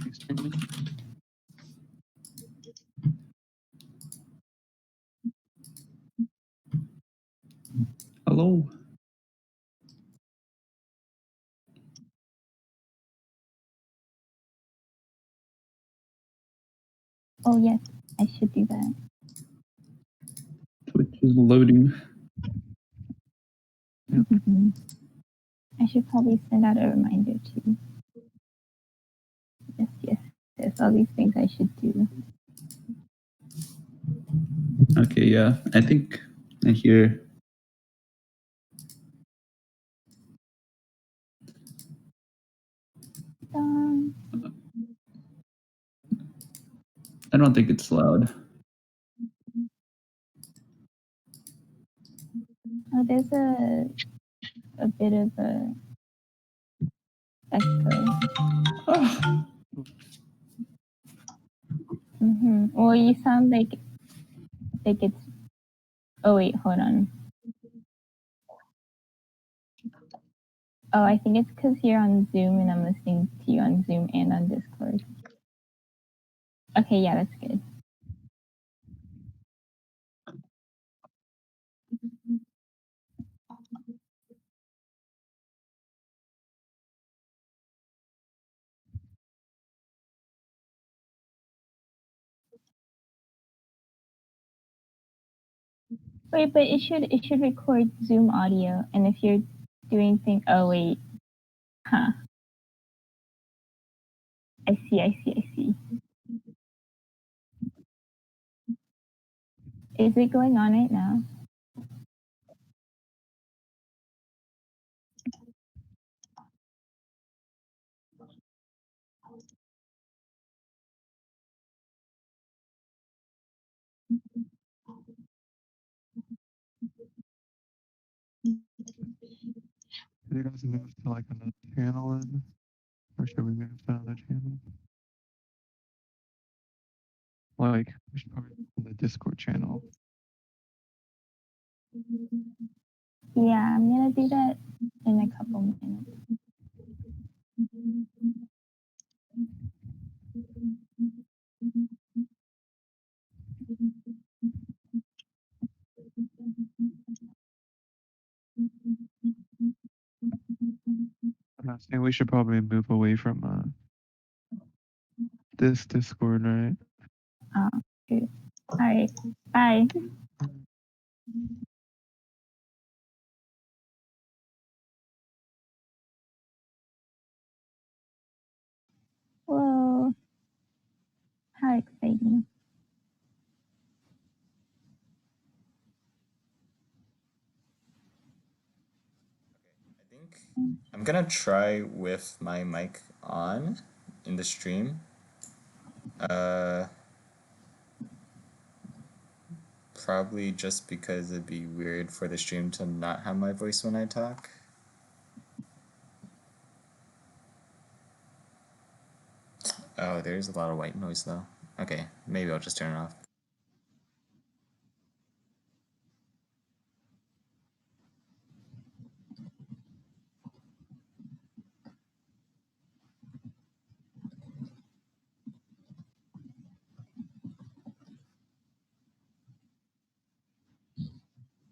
you streaming? Hello. Oh yes, I should do that. Twitch is loading. Yep. I should probably send out a reminder too. Yes. There's all these things I should do. Okay, yeah. I think I hear. I don't think it's loud. Oh, there's a bit of a echo. Oh. Well, you sound like it's. Oh wait, hold on. Oh, I think it's because you're on Zoom and I'm listening to you on Zoom and on Discord. Okay, yeah, that's good. Wait, but it should record Zoom audio, and if you're doing things, oh wait, huh? I see. Is it going on right now? Should you guys move to like another channel then? Or should we move to another channel? Like, we should probably move to the Discord channel. Yeah, I'm gonna do that in a couple minutes. I'm not saying we should probably move away from this Discord, right? Good. All right. Bye. Whoa. How exciting. I think I'm gonna try with my mic on in the stream. Probably just because it'd be weird for the stream to not have my voice when I talk. Oh, there's a lot of white noise though. Okay, maybe I'll just turn it off.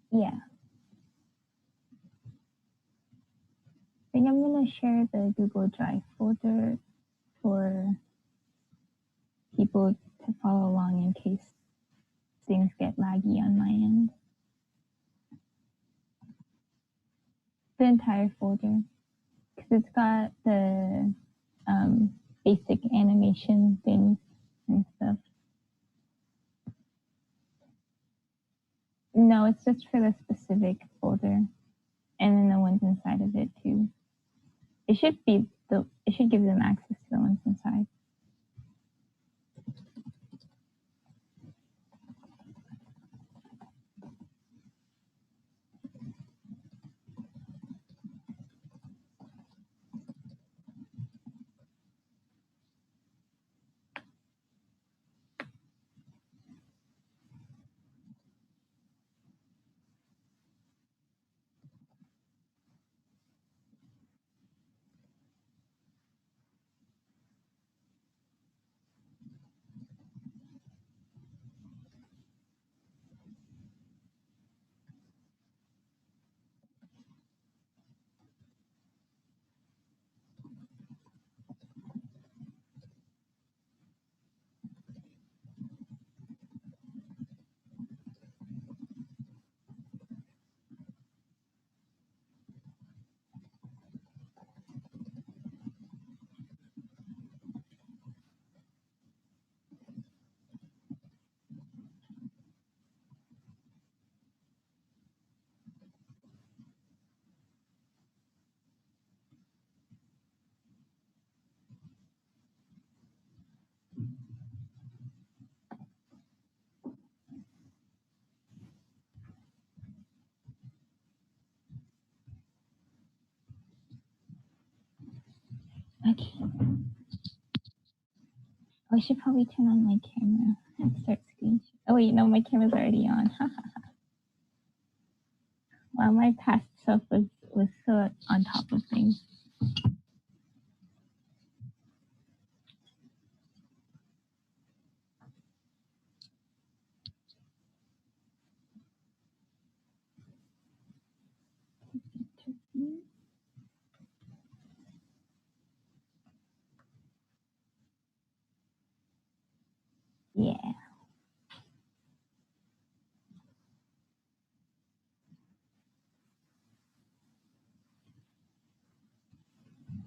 Yeah. I think I'm gonna share the Google Drive folder for people to follow along in case things get laggy on my end. The entire folder, because it's got the basic animation things and stuff. No, it's just for the specific folder, and then the ones inside of it too. It should give them access to the ones inside. Okay. I should probably turn on my camera and start screen share. Oh wait, no, my camera's already on. Wow, my past self was so on top of things. Yeah.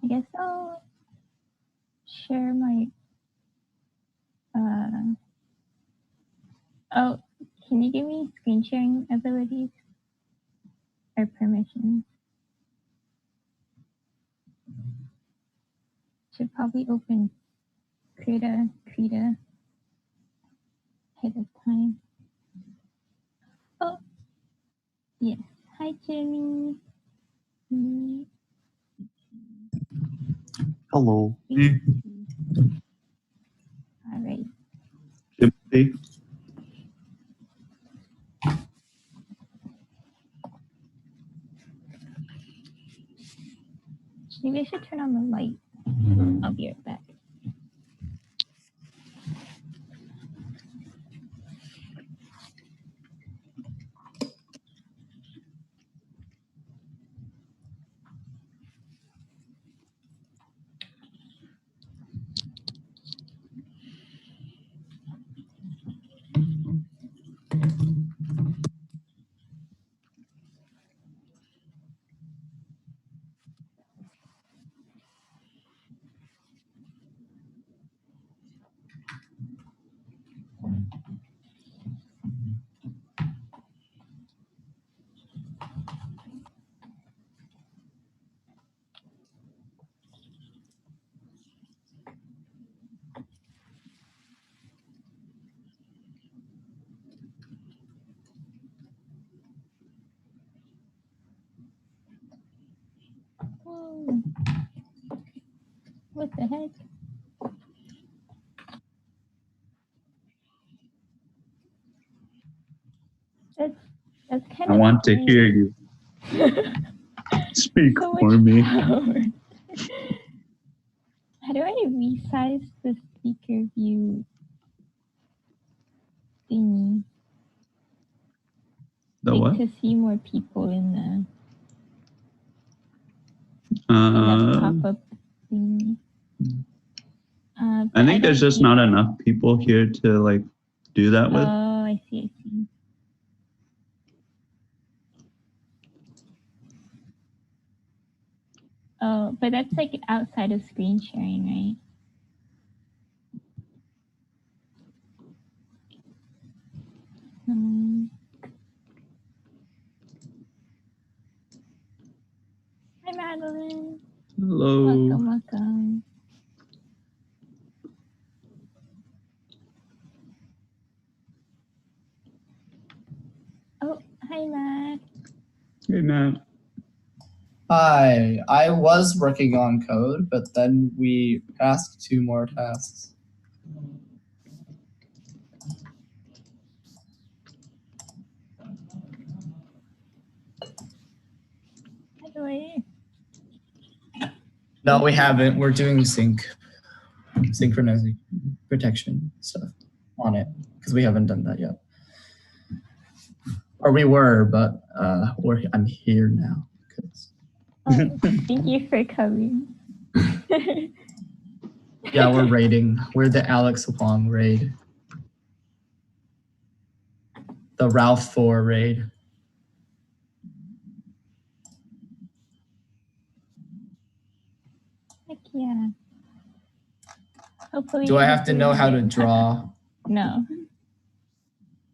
I guess I'll share my oh, can you give me screen sharing abilities or permissions? Should probably open Krita ahead of time. Oh, yes. Hi, Jimmy. Hello. All right. Gypsy. Maybe I should turn on the light. I'll be right back. Whoa. What the heck? That's kind I of want to hear you. Speak so for much me. power. How do I resize the speaker view thingy? The what? To see more people in the pop-up thingy. I think there's just not enough people here to like do that with. Oh, I see. Oh, but that's like outside of screen sharing, right? Hi, Madeline. Hello. Welcome. Oh, hi, Matt. Hey, Matt. Hi, I was working on code, but then we passed 2 more tasks. By the way. No, we haven't. We're doing synchronizing protection stuff on it because we haven't done that yet. Or we were, but I'm here now. Oh, thank you for coming. Yeah, we're raiding. We're the Alex Wong raid. The Ralph 4 raid. Heck yeah. Hopefully. Do I have to know how to draw? No.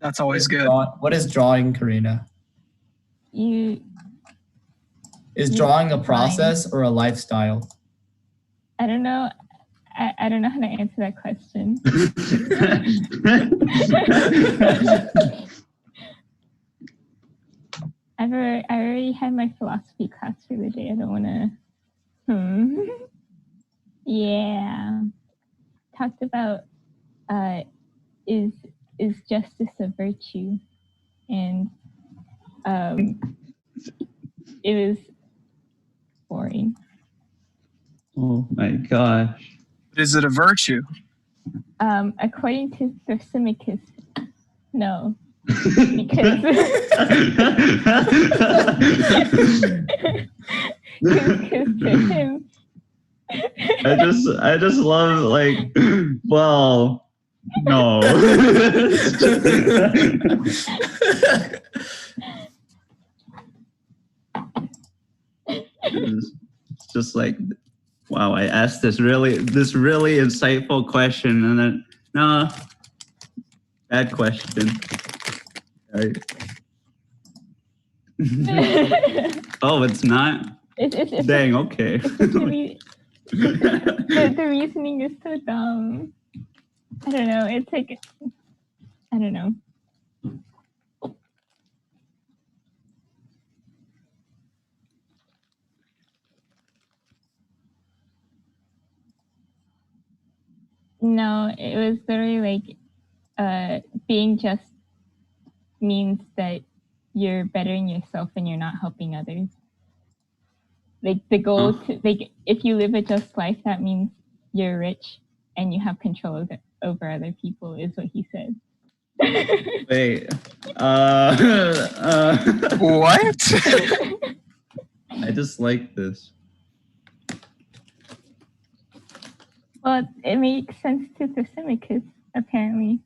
That's always good. What is drawing, Karina? Is drawing a process or a lifestyle? I don't know. I don't know how to answer that question. I already had my philosophy class for the day. I don't want to. Yeah. Talked about is justice a virtue? And it was boring. Oh my gosh. Is it a virtue? According to Thrasymachus, no. Because to him, I just love like, well, no. It's just like, wow, I asked this really insightful question, and then no, bad question. Right. Oh, it's not. it's Dang. Okay. the reasoning is so dumb. I don't know. It's like, I don't know. No, it was literally like being just means that you're bettering yourself and you're not helping others. Like the goal to like if you live a just life, that means you're rich and you have control over other people, is what he said. Wait. What? I just like this. Well, it makes sense to Thrasymachus, apparently.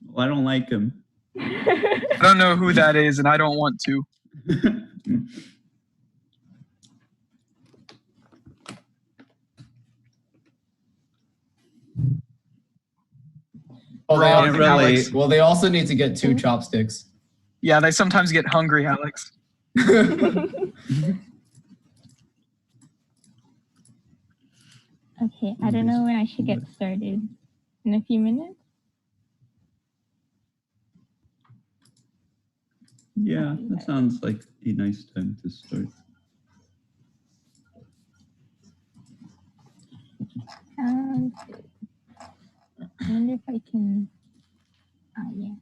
Well, I don't like him. I don't know who that is, and I don't want to. Oh, they Wrong, also, really- Alex, well, they also need to get 2 chopsticks. Yeah, they sometimes get hungry, Alex. Okay, I don't know when I should get started. In a few minutes? Yeah, that sounds like a nice time to start. Sounds good. I wonder if I can. Oh, yeah.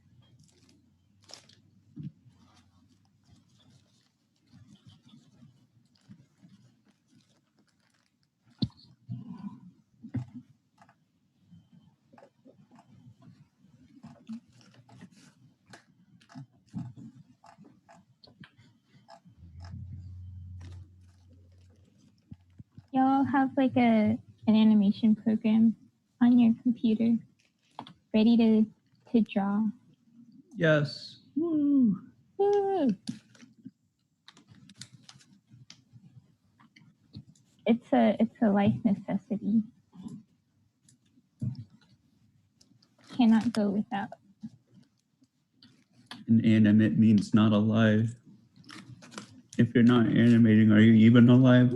Y'all have like an animation program on your computer ready to draw. Yes. Woo. Woo! It's a life necessity. Cannot go without. Inanimate means not alive. If you're not animating, are you even alive?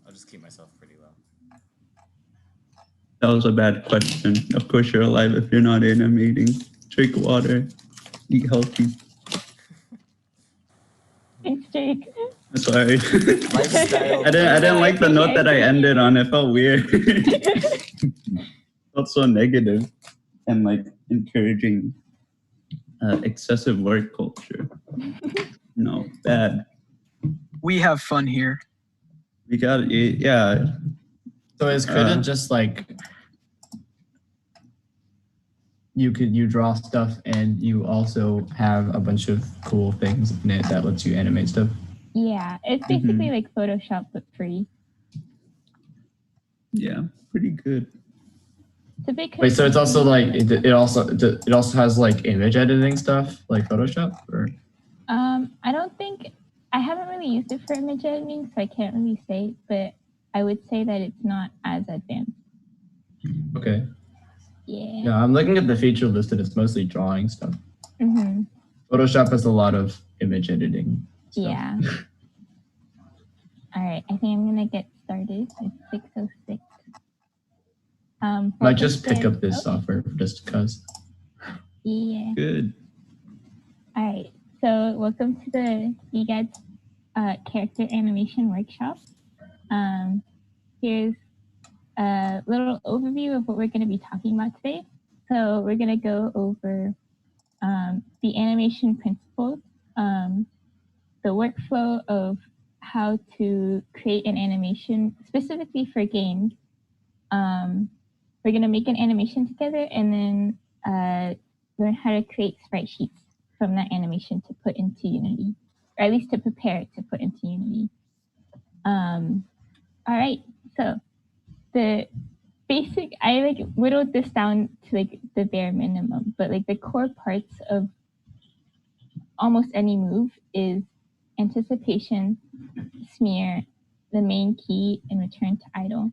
I'll just keep myself pretty low. That was a bad question. Of course you're alive if you're not animating. Drink water. Eat healthy. Thanks, Jake. Sorry. Lifestyle. I didn't like the note that I ended on. It felt weird. Felt so negative and like encouraging excessive work culture. No, bad. We have fun here. We got it. Yeah. So is Krita just like you draw stuff and you also have a bunch of cool things in it that lets you animate stuff? Yeah, it's basically like Photoshop but free. Yeah, pretty good. It's a big. Wait, so it's also like it also has like image editing stuff like Photoshop, or? I don't think I haven't really used it for image editing, so I can't really say, but I would say that it's not as advanced. Okay. Yeah. Yeah, I'm looking at the feature list and it's mostly drawing stuff. Mm-hmm. Photoshop has a lot of image editing stuff. Yeah. All right, I think I'm gonna get started. It's 6:06. Might just pick up this software just because. Yeah. Good. All right. So welcome to the EGaDS character animation workshop. Here's a little overview of what we're going to be talking about today. So we're going to go over the animation principles, the workflow of how to create an animation specifically for games. We're going to make an animation together and then learn how to create sprite sheets from that animation to put into Unity, or at least to prepare it to put into Unity. All right, so the basic, I like whittled this down to like the bare minimum, but like the core parts of almost any move is anticipation, smear, the main key, and return to idle.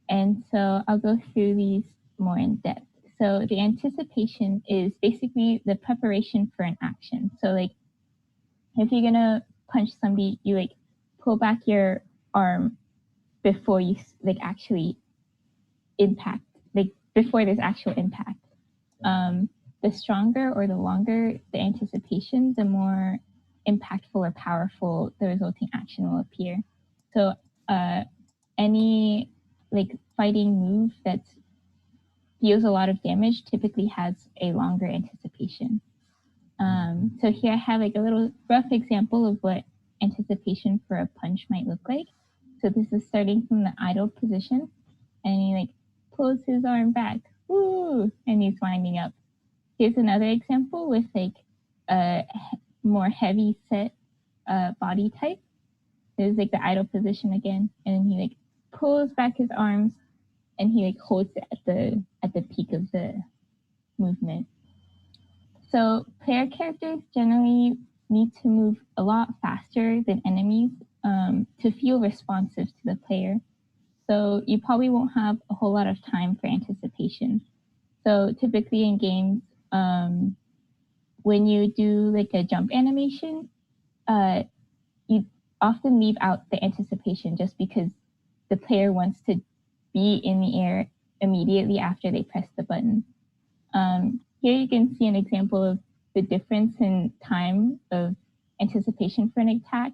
And so I'll go through these more in depth. So the anticipation is basically the preparation for an action. So like if you're gonna punch somebody, you like pull back your arm before you like actually impact, like before there's actual impact. The stronger or the longer the anticipation, the more impactful or powerful the resulting action will appear. So any like fighting move that deals a lot of damage typically has a longer anticipation. So here I have like a little rough example of what anticipation for a punch might look like. So this is starting from the idle position, and he like pulls his arm back, woo, and he's winding up. Here's another example with like a more heavy set body type. There's like the idle position again, and he like pulls back his arms, and he like holds it at the peak of the movement. So player characters generally need to move a lot faster than enemies to feel responsive to the player. So you probably won't have a whole lot of time for anticipation. So typically in games, when you do like a jump animation, you often leave out the anticipation just because the player wants to be in the air immediately after they press the button. Here you can see an example of the difference in time of anticipation for an attack.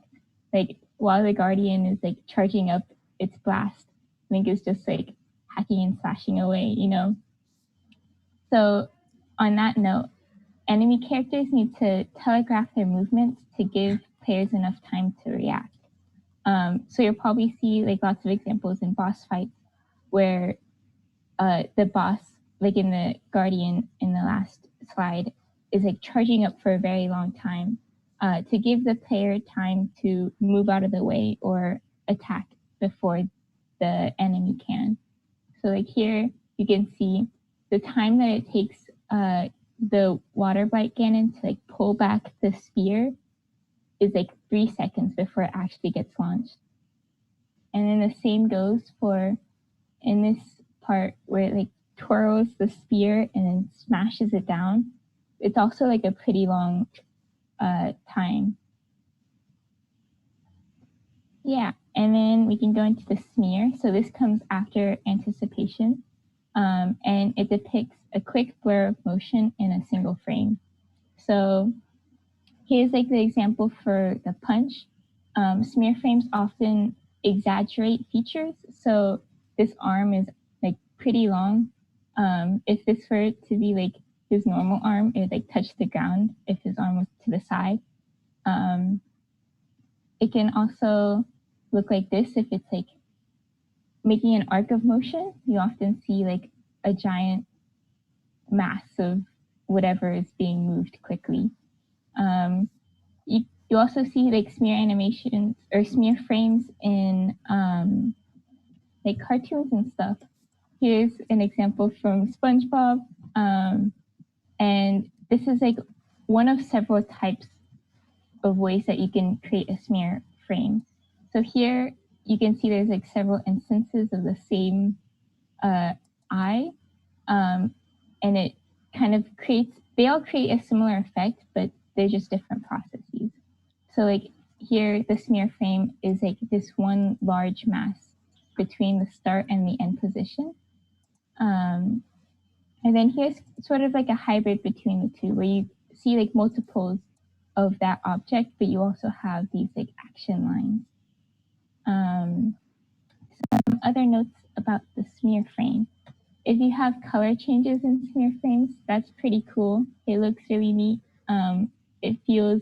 Like while the Guardian is like charging up its blast, Link is just like hacking and slashing away, you know? So on that note, enemy characters need to telegraph their movements to give players enough time to react. So you'll probably see like lots of examples in boss fights where the boss, like in the Guardian in the last slide, is like charging up for a very long time to give the player time to move out of the way or attack before the enemy can. So like here you can see the time that it takes the water blight cannon to like pull back the spear is like 3 seconds before it actually gets launched. And then the same goes for in this part where it like twirls the spear and then smashes it down. It's also like a pretty long time. Yeah, and then we can go into the smear. So this comes after anticipation, and it depicts a quick blur of motion in a single frame. So here's like the example for the punch. Smear frames often exaggerate features. So this arm is like pretty long. If this were to be like his normal arm, it would like touch the ground if his arm was to the side. It can also look like this if it's like making an arc of motion. You often see like a giant mass of whatever is being moved quickly. You also see like smear animations or smear frames in like cartoons and stuff. Here's an example from SpongeBob. And this is like one of several types of ways that you can create a smear frame. So here you can see there's like several instances of the same eye. And it kind of creates, they all create a similar effect, but they're just different processes. So like here, the smear frame is like this one large mass between the start and the end position. And And then here's sort of like a hybrid between the two, where you see like multiples of that object, but you also have these like action lines. Some other notes about the smear frame. If you have color changes in smear frames, that's pretty cool. It looks really neat. It feels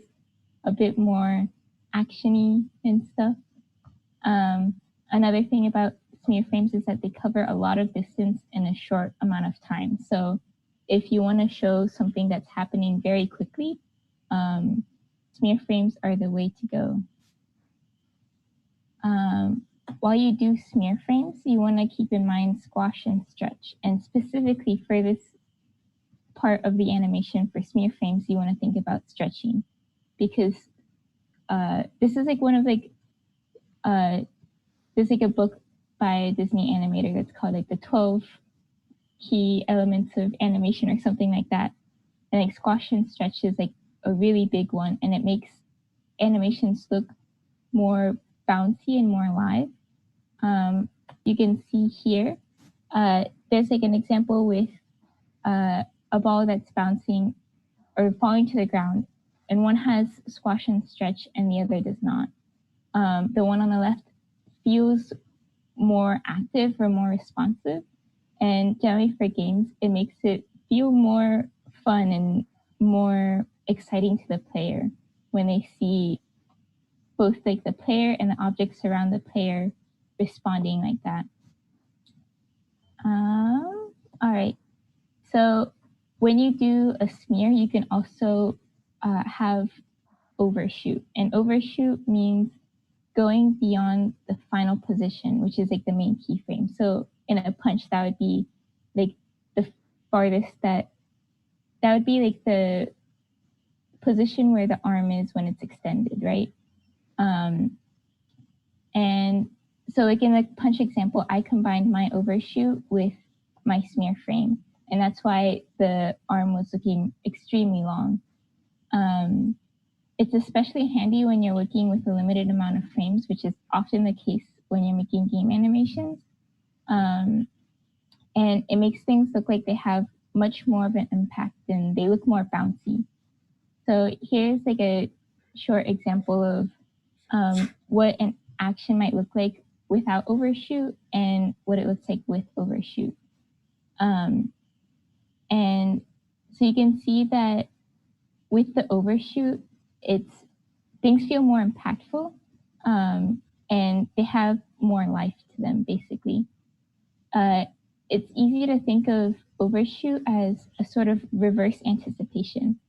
a bit more actiony and stuff. Another thing about smear frames is that they cover a lot of distance in a short amount of time. So if you want to show something that's happening very quickly, smear frames are the way to go. While you do smear frames, you want to keep in mind squash and stretch. And specifically for this part of the animation for smear frames, you want to think about stretching, because this is like one of like there's like a book by a Disney animator that's called like the 12 key elements of animation or something like that. And like squash and stretch is like a really big one, and it makes animations look more bouncy and more alive. You can see here, there's like an example with a ball that's bouncing or falling to the ground, and one has squash and stretch and the other does not. The one on the left feels more active or more responsive, and generally for games, it makes it feel more fun and more exciting to the player when they see both like the player and the objects around the player responding like that. All right, so when you do a smear, you can also have overshoot, and overshoot means going beyond the final position, which is like the main keyframe. So in a punch, that would be like the farthest that would be like the position where the arm is when it's extended, right? And so like in the punch example, I combined my overshoot with my smear frame, and that's why the arm was looking extremely long. It's especially handy when you're working with a limited amount of frames, which is often the case when you're making game animations. And it makes things look like they have much more of an impact and they look more bouncy. So here's like a short example of what an action might look like without overshoot and what it looks like with overshoot. And so you can see that with the overshoot, things feel more impactful, and they have more life to them, basically. It's easy to think of overshoot as a sort of reverse anticipation.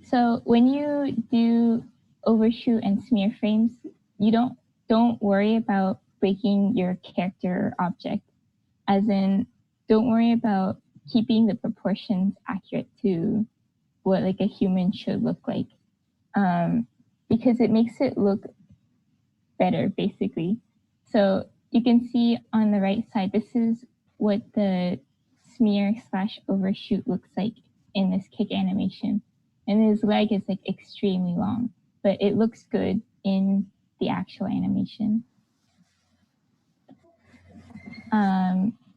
So when you do overshoot and smear frames, you don't worry about breaking your character or object, as in don't worry about keeping the proportions accurate to what like a human should look like, because it makes it look better, basically. So you can see on the right side, this is what the smear / overshoot looks like in this kick animation. And his leg is like extremely long, but it looks good in the actual animation.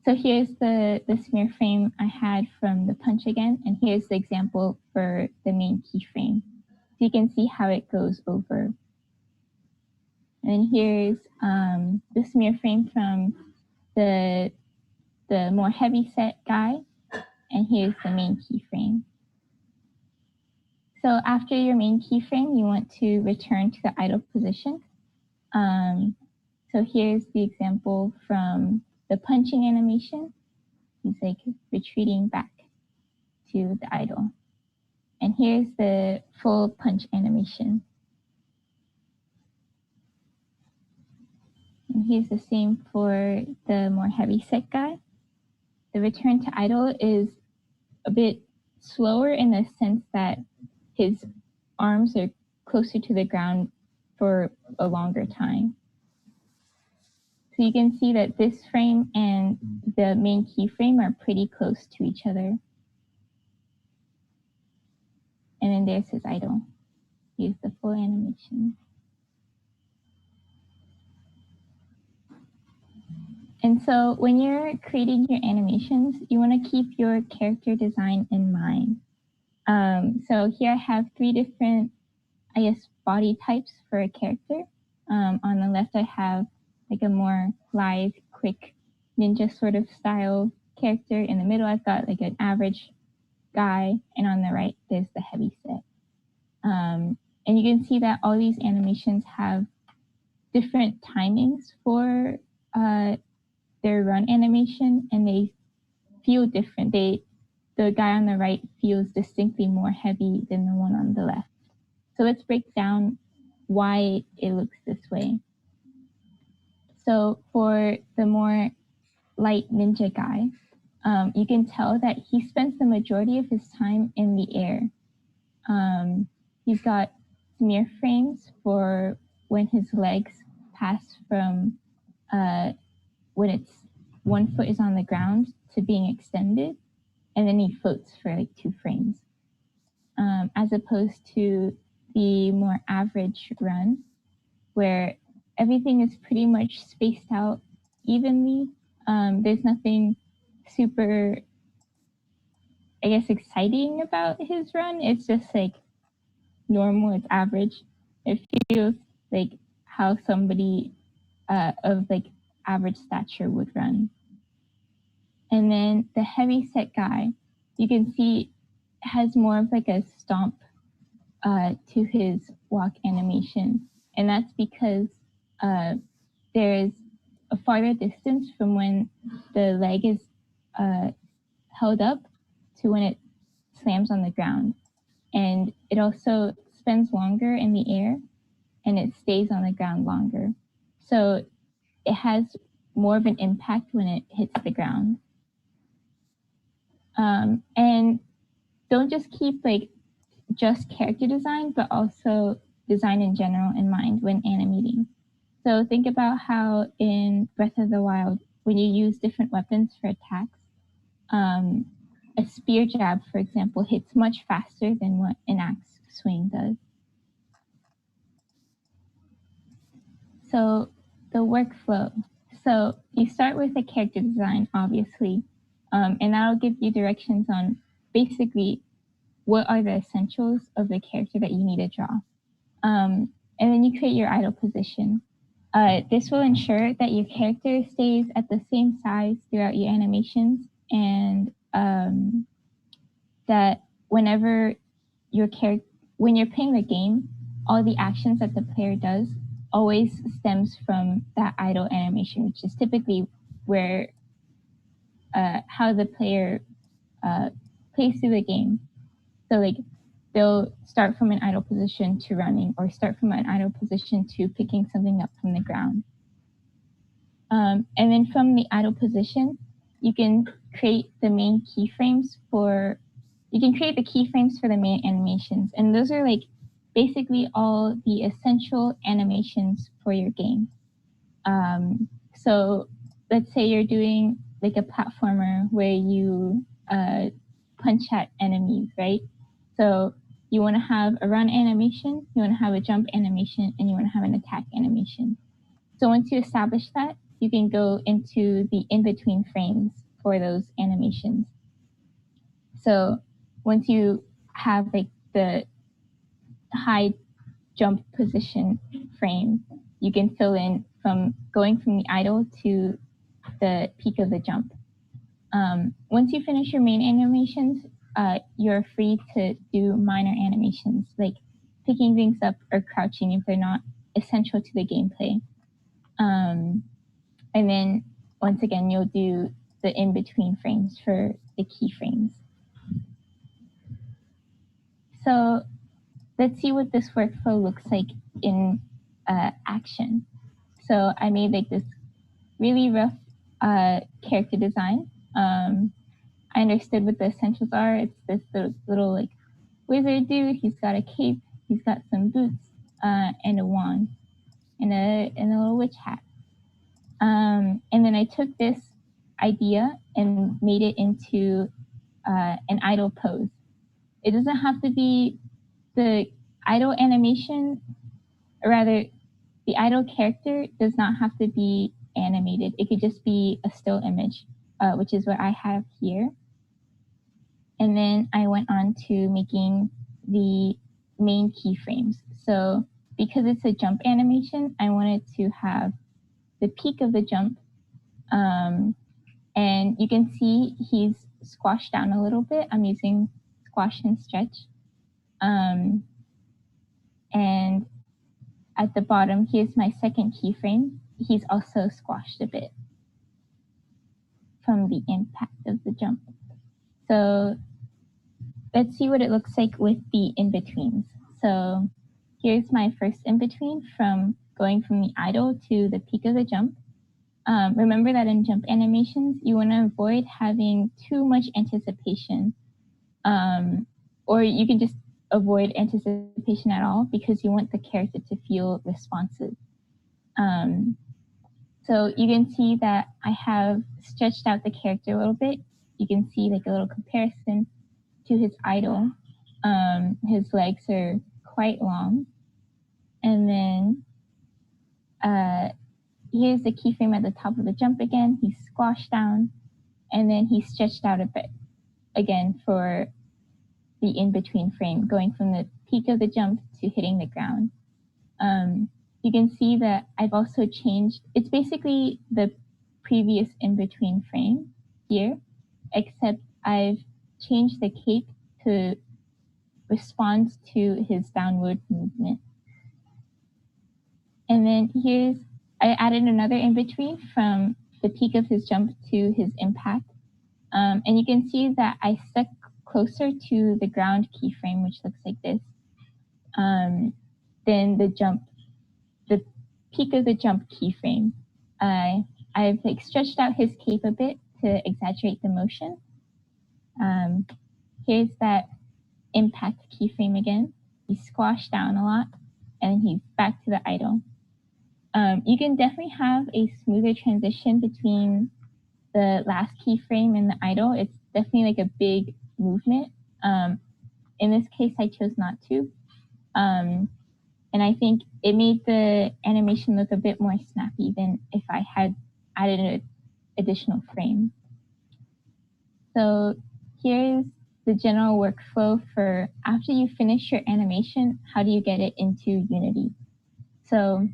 So here's the smear frame I had from the punch again, and here's the example for the main keyframe. So you can see how it goes over. And here's the smear frame from the more heavy set guy, and here's the main keyframe. So after your main keyframe, you want to return to the idle position. So here's the example from the punching animation. He's like retreating back to the idle. And here's the full punch animation. And here's the same for the more heavy set guy. The return to idle is a bit slower in the sense that his arms are closer to the ground for a longer time. So you can see that this frame and the main keyframe are pretty close to each other. And then there's his idle. Here's the full animation. And so when you're creating your animations, you want to keep your character design in mind. So here I have 3 different, I guess, body types for a character. On the left, I have like a more lithe, quick ninja sort of style character. In the middle, I've got like an average guy. And on the right, there's the heavy set. And you can see that all these animations have different timings for their run animation, and they feel different. The guy on the right feels distinctly more heavy than the one on the left. So let's break down why it looks this way. So for the more light ninja guy, you can tell that he spends the majority of his time in the air. He's got smear frames for when his legs pass from when it's 1 foot is on the ground to being extended, and then he floats for like 2 frames. As opposed to the more average run, where everything is pretty much spaced out evenly. There's nothing super, I guess, exciting about his run. It's just like normal, it's average. It feels like how somebody of like average stature would run. And then the heavy set guy, you can see has more of like a stomp to his walk animation. And that's because there is a farther distance from when the leg is held up to when it slams on the ground. And it also spends longer in the air, and it stays on the ground longer. So it has more of an impact when it hits the ground. And don't just keep like just character design, but also design in general in mind when animating. So think about how in Breath of the Wild, when you use different weapons for attacks, a spear jab, for example, hits much faster than what an axe swing does. So the workflow. So you start with a character design, obviously, and that'll give you directions on basically what are the essentials of the character that you need to draw. And then you create your idle position. This will ensure that your character stays at the same size throughout your animations, and that whenever when you're playing the game, all the actions that the player does always stems from that idle animation, which is typically where how the player plays through the game. So like they'll start from an idle position to running, or start from an idle position to picking something up from the ground. And then from the idle position, you can create the main keyframes for the main animations. And those are like basically all the essential animations for your game. So let's say you're doing like a platformer where you punch at enemies, right? So you want to have a run animation, you want to have a jump animation, and you want to have an attack animation. So once you establish that, you can go into the in-between frames for those animations. So once you have like the high jump position frame, you can fill in from going from the idle to the peak of the jump. Once you finish your main animations, you're free to do minor animations, like picking things up or crouching if they're not essential to the gameplay. And then once again, you'll do the in-between frames for the keyframes. So let's see what this workflow looks like in action. So I made like this really rough character design. I understood what the essentials are. It's this little like wizard dude. He's got a cape. He's got some boots and a wand and a little witch hat. And then I took this idea and made it into an idle pose. It doesn't have to be the idle animation, or rather, the idle character does not have to be animated. It could just be a still image, which is what I have here. And then I went on to making the main keyframes. So because it's a jump animation, I wanted to have the peak of the jump. And you can see he's squashed down a little bit. I'm using squash and stretch. And at the bottom, here's my second keyframe. He's also squashed a bit from the impact of the jump. So let's see what it looks like with the in-betweens. So here's my first in-between from going from the idle to the peak of the jump. Remember that in jump animations, you want to avoid having too much anticipation. Or you can just avoid anticipation at all because you want the character to feel responsive. So you can see that I have stretched out the character a little bit. You can see like a little comparison to his idol. His legs are quite long. And then here's the keyframe at the top of the jump again. He's squashed down. And then he's stretched out a bit again for the in-between frame, going from the peak of the jump to hitting the ground. You can see that I've also changed, it's basically the previous in-between frame here, except I've changed the cape to respond to his downward movement. And then I added another in-between from the peak of his jump to his impact. And you can see that I stuck closer to the ground keyframe, which looks like this, than the peak of the jump keyframe. I've like stretched out his cape a bit to exaggerate the motion. Here's that impact keyframe again. He's squashed down a lot, and he's back to the idle. You can definitely have a smoother transition between the last keyframe and the idle. It's definitely like a big movement. In this case, I chose not to. And I think it made the animation look a bit more snappy than if I had added an additional frame. So here's the general workflow for after you finish your animation, how do you get it into Unity? So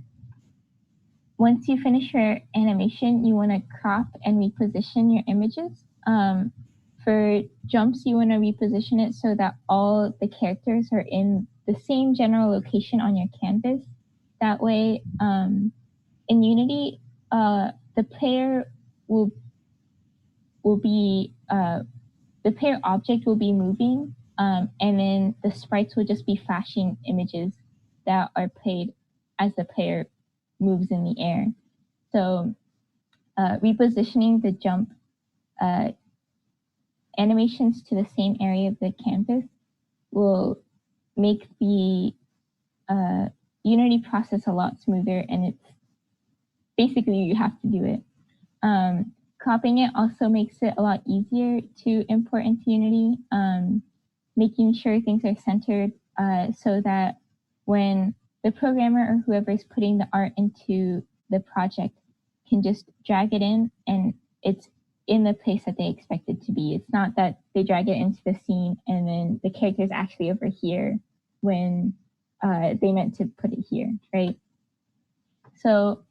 once you finish your animation, you want to crop and reposition your images. For jumps, you want to reposition it so that all the characters are in the same general location on your canvas. That way, in Unity, the player will be the player object will be moving, and then the sprites will just be flashing images that are played as the player moves in the air. So repositioning the jump animations to the same area of the canvas will make the Unity process a lot smoother, and it's basically you have to do it. Cropping it also makes it a lot easier to import into Unity, making sure things are centered so that when the programmer or whoever is putting the art into the project can just drag it in and it's in the place that they expect it to be. It's not that they drag it into the scene and then the character is actually over here when they meant to put it here, right? So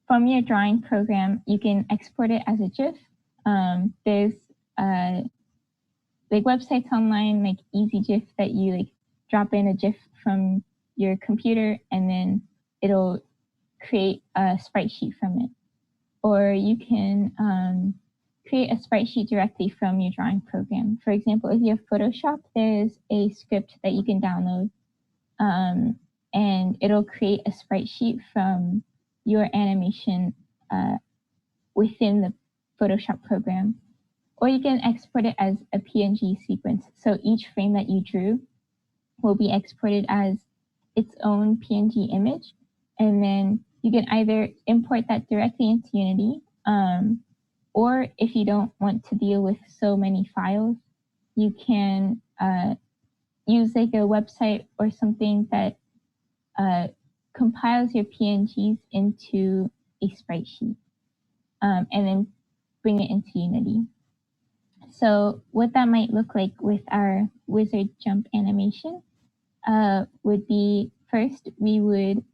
from your drawing program, you can export it as a GIF. There's like websites online like EasyGIF that you like drop in a GIF from your computer and then it'll create a sprite sheet from it. Or you can create a sprite sheet directly from your drawing program. For example, if you have Photoshop, there's a script that you can download and it'll create a sprite sheet from your animation within the Photoshop program. Or you can export it as a PNG sequence. So each frame that you drew will be exported as its own PNG image. And then you can either import that directly into Unity, or if you don't want to deal with so many files, you can use like a website or something that compiles your PNGs into a sprite sheet. and then bring it into Unity. So what that might look like with our wizard jump animation would be, first we would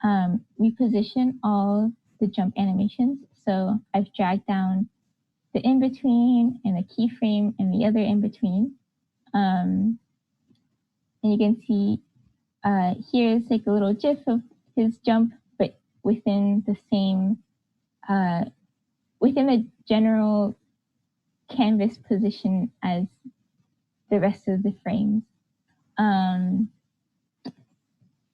reposition all the jump animations. So I've dragged down the in-between and the keyframe and the other in-between. And you can see here's like a little GIF of his jump, but within the same, within the general canvas position as the rest of the frames.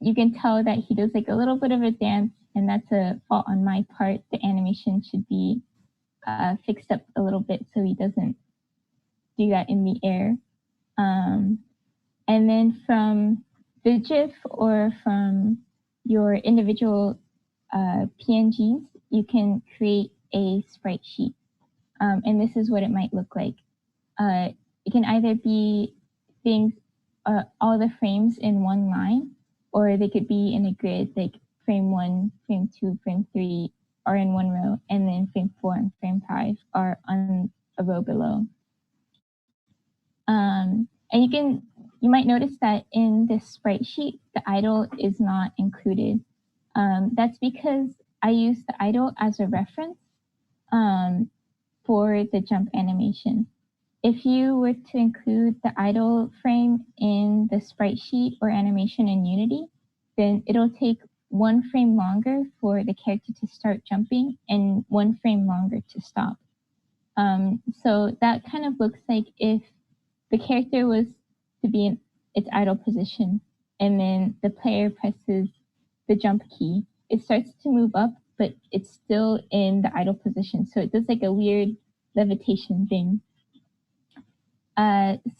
You can tell that he does like a little bit of a dance, and that's a fault on my part. The animation should be fixed up a little bit so he doesn't do that in the air. And then from the GIF or from your individual PNGs, you can create a sprite sheet. And this is what it might look like. It can either be things, all the frames in one line, or they could be in a grid, like frame 1, frame 2, frame 3 are in one row, and then frame 4 and frame 5 are on a row below. And you might notice that in this sprite sheet, the idle is not included. That's because I use the idle as a reference for the jump animation. If you were to include the idle frame in the sprite sheet or animation in Unity, then it'll take 1 frame longer for the character to start jumping and 1 frame longer to stop. So that kind of looks like if the character was to be in its idle position and then the player presses the jump key, it starts to move up, but it's still in the idle position. So it does like a weird levitation thing.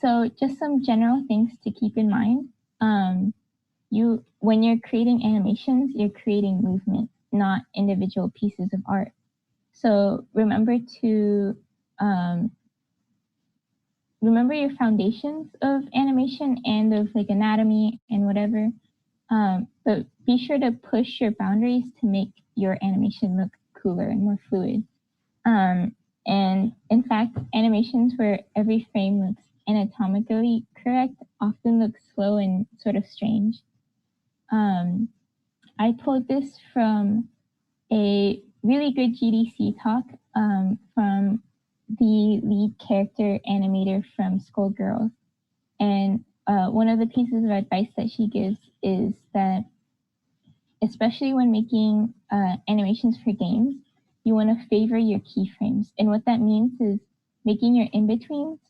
So just some general things to keep in mind. When you're creating animations, you're creating movement, not individual pieces of art. So remember to remember your foundations of animation and of like anatomy and whatever. But be sure to push your boundaries to make your animation look cooler and more fluid. And in fact, animations where every frame looks anatomically correct often look slow and sort of strange. I pulled this from a really good GDC talk from the lead character animator from Skullgirls. And one of the pieces of advice that she gives is that, especially when making animations for games, you want to favor your keyframes. And what that means is making your in-betweens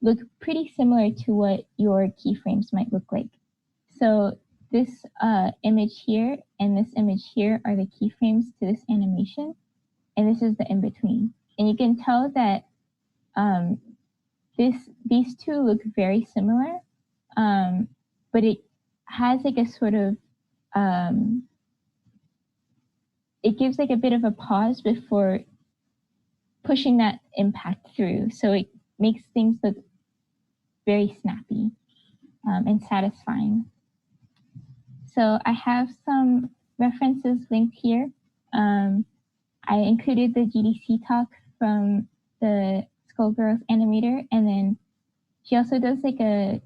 look pretty similar to what your keyframes might look like. So this image here and this image here are the keyframes to this animation, and this is the in-between. And you can tell that these two look very similar, but it has like a sort of it gives like a bit of a pause before pushing that impact through. So it makes things look very snappy and satisfying. So I have some references linked here. I included the GDC talk from the Skullgirls animator, and then she also does like a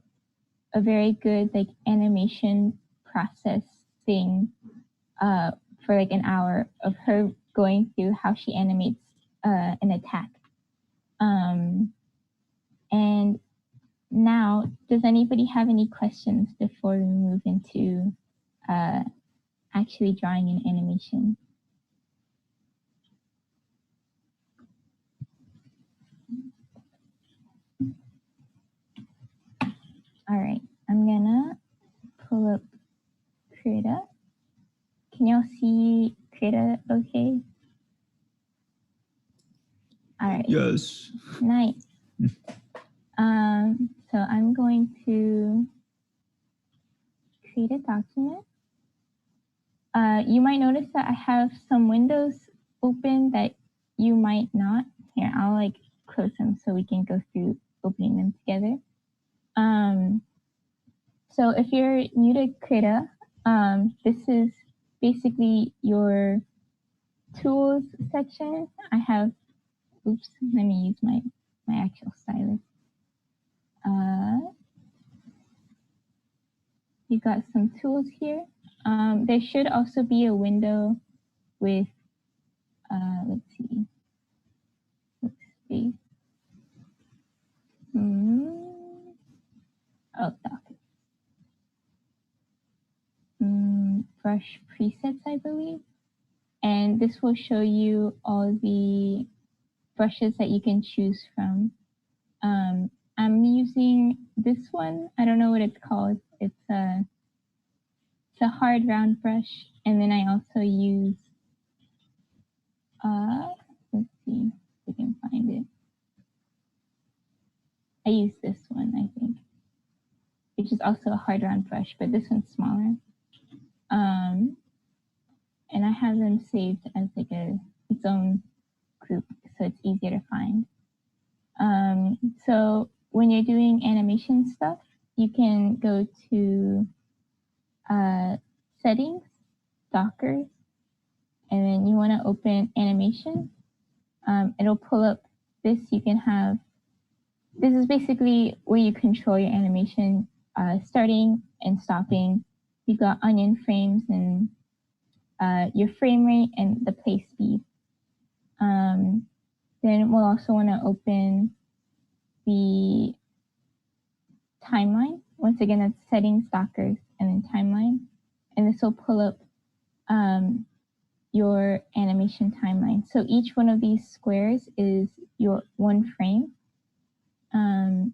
very good like animation process thing for like an hour of her going through how she animates an attack. And now, does anybody have any questions before we move into actually drawing an animation? All right, I'm gonna pull up Krita. Can y'all see Krita okay? All right. Yes. Nice. So I'm going to create a document. You might notice that I have some windows open that you might not. Here, I'll like close them so we can go through opening them together. So if you're new to Krita, this is basically your tools section, I have, oops, let me use my actual stylus. You got some tools here. There should also be a window with, let's see, space. Oh, docket. Brush presets, I believe. And this will show you all the brushes that you can choose from. I'm using this one. I don't know what it's called. It's a hard round brush. And then I also use, let's see if we can find it. I use this one, I think, which is also a hard round brush, but this one's smaller. And I have them saved as like its own group, so it's easier to find. So when you're doing animation stuff, you can go to settings, Dockers, and then you want to open animation. It'll pull up this. You can have, this is basically where you control your animation, starting and stopping. You got onion frames and your frame rate and the play speed. Then we'll also want to open the timeline. Once again, that's settings, Dockers, and then timeline. And this will pull up your animation timeline. So each one of these squares is your one frame. And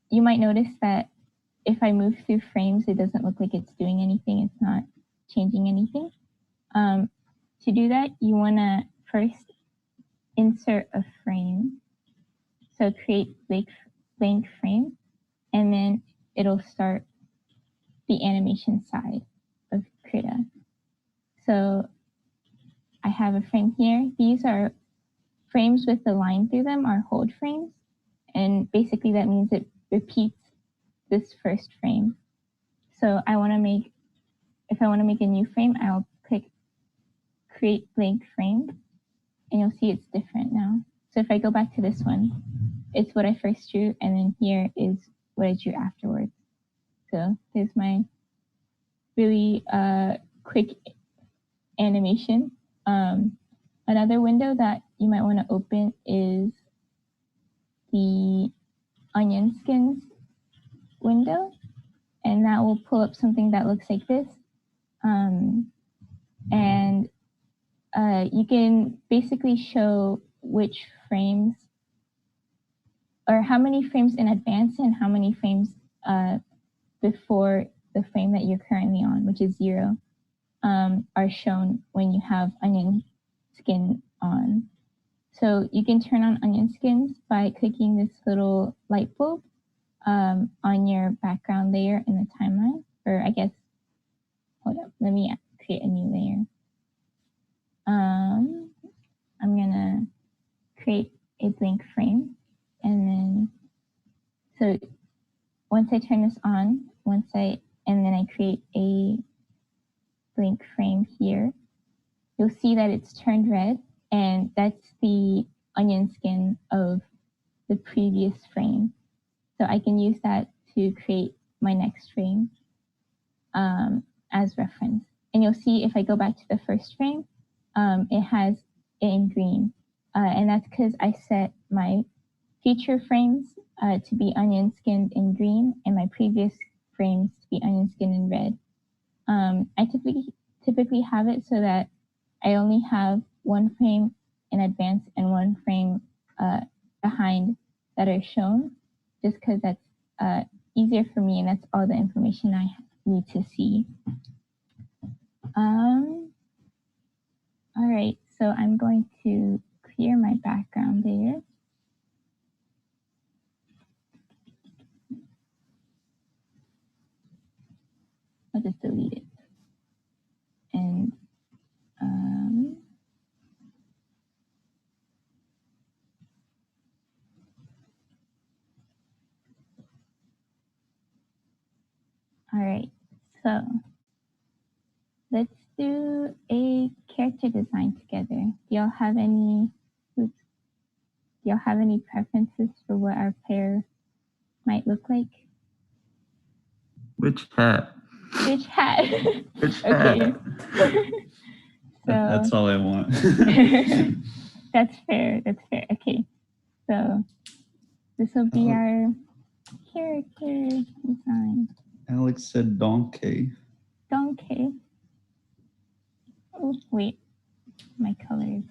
you might notice that if I move through frames, it doesn't look like it's doing anything. It's not changing anything. To do that, you want to first insert a frame. So create blank frame, and then it'll start the animation side of Krita. So I have a frame here. These are frames with the line through them are hold frames. And basically that means it repeats this first frame. So I want to make, if I want to make a new frame, I'll click create blank frame, and you'll see it's different now. So if I go back to this one, it's what I first drew, and then here is what I drew afterwards. So here's my really quick animation. Another window that you might want to open is the onion skins window, and that will pull up something that looks like this. And you can basically show which frames, or how many frames in advance and how many frames before the frame that you're currently on, which is 0, are shown when you have onion skin on. So you can turn on onion skins by clicking this little light bulb on your background layer in the timeline, or I guess, hold up, let me create a new layer. I'm gonna create a blank frame, and then, so once I turn this on, and then I create a blank frame here, you'll see that it's turned red, and that's the onion skin of the previous frame. So I can use that to create my next frame as reference. And you'll see if I go back to the first frame, it has it in green. And that's because I set my future frames to be onion skinned in green and my previous frames to be onion skinned in red. I typically have it so that I only have one frame in advance and one frame behind that are shown, just because that's easier for me and that's all the information I need to see. All right, so I'm going to clear my background layer. I'll just delete it. And all right, so let's do a character design together. Do y'all have any preferences for what our pair might look like? Which hat? Which hat? Which Okay. hat? That's all I want. That's fair. That's fair. Okay. So this will be our character design. Alex said donkey. Donkey. Oh, wait. My colors.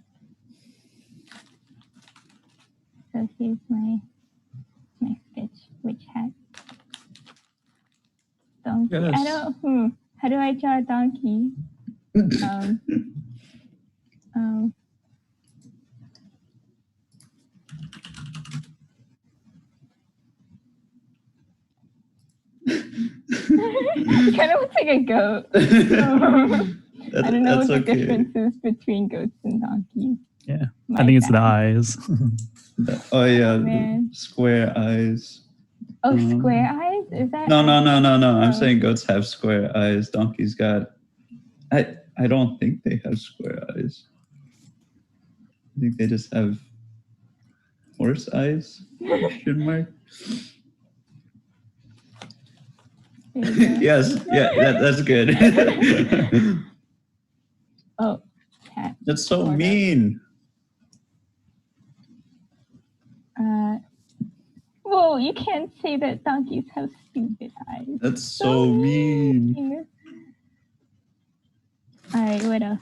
So here's my sketch. Which hat? Donkey. Yes. I don't. How do I draw a donkey? It kind of looks like a goat. I don't know what the difference is between goats and donkeys. Yeah, I think it's the eyes. Oh yeah, Man. square eyes. Oh, square eyes? Is that? No. I'm saying goats have square eyes. Donkeys got. I don't think they have square eyes. I think they just have horse eyes. Question mark. Yes. Yeah. That's good. Oh, cat. That's so mean. Whoa, you can't say that donkeys have stupid eyes. That's so mean. All right, what else?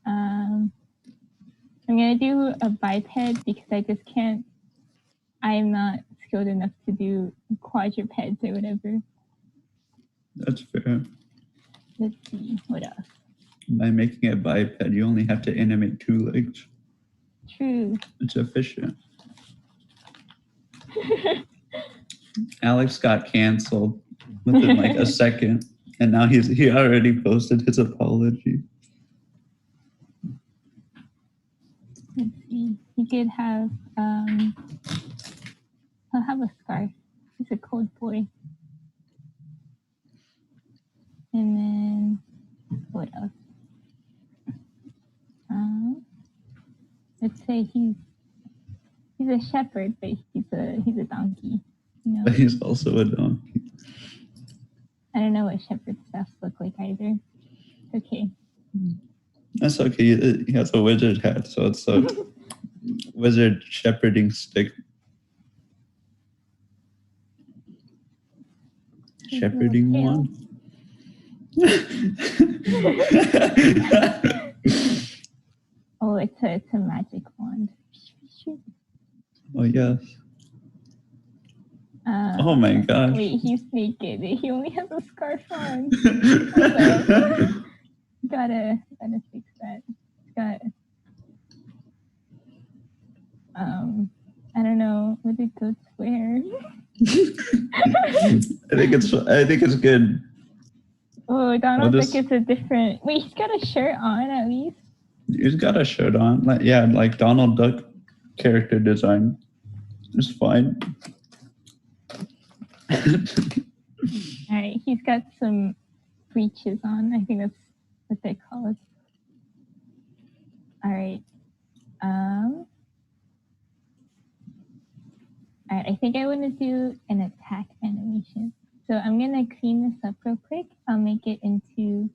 I'm gonna do a biped because I just can't. I'm not skilled enough to do quadrupeds or whatever. That's fair. Let's see, what else? By making a biped, you only have to animate 2 legs. True. It's efficient. Alex got canceled within like a second, and now he already posted his apology. Let's see. He did have he'll have a scarf. He's a cold boy. And then what else? Let's say he's a shepherd, but he's a donkey. You know? But he's also a donkey. I don't know what shepherd stuff look like either. Okay. That's okay. He has a wizard hat, so it's a wizard shepherding stick. Shepherding one. Oh, it's a magic wand. Oh yes. Oh my gosh. Wait, he's naked. He only has a scarf on. Gotta fix that. I don't know. What did goats wear? I think it's good. Oh, Donald Duck is a different. Wait, he's got a shirt on at least. He's got a shirt on. Like Donald Duck character design. It's fine. All right, he's got some breeches on. I think that's what they call it. All right. All right, I think I want to do an attack animation. So I'm gonna clean this up real quick. I'll make it into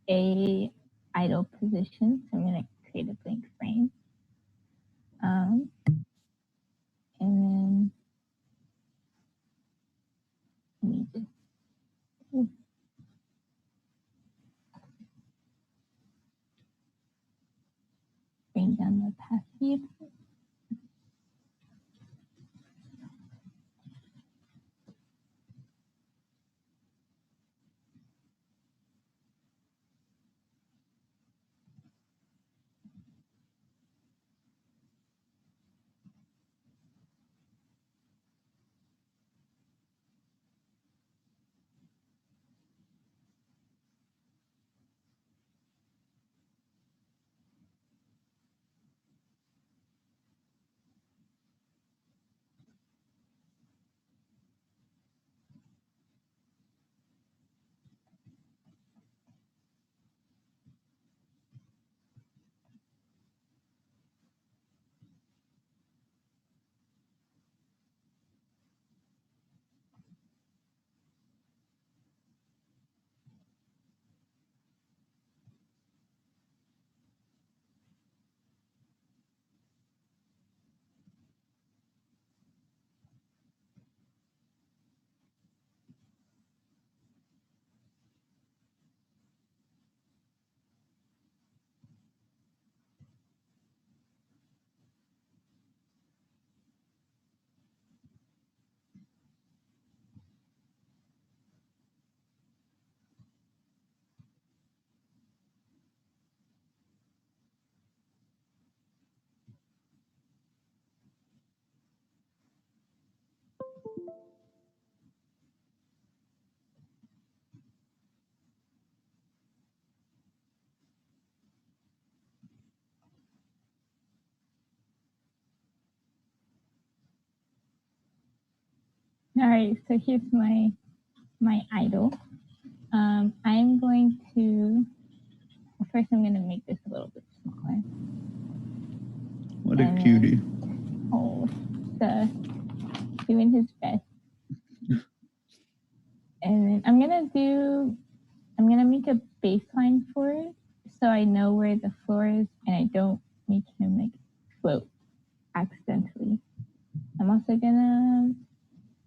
a idle position. So I'm gonna create a blank frame. And then let me just bring down the opacity. All right, so here's my idol. I'm going to, first I'm gonna make this a little bit smaller. What a And cutie. Oh, doing his best. And then I'm gonna make a baseline for it so I know where the floor is and I don't make him like float accidentally. I'm also gonna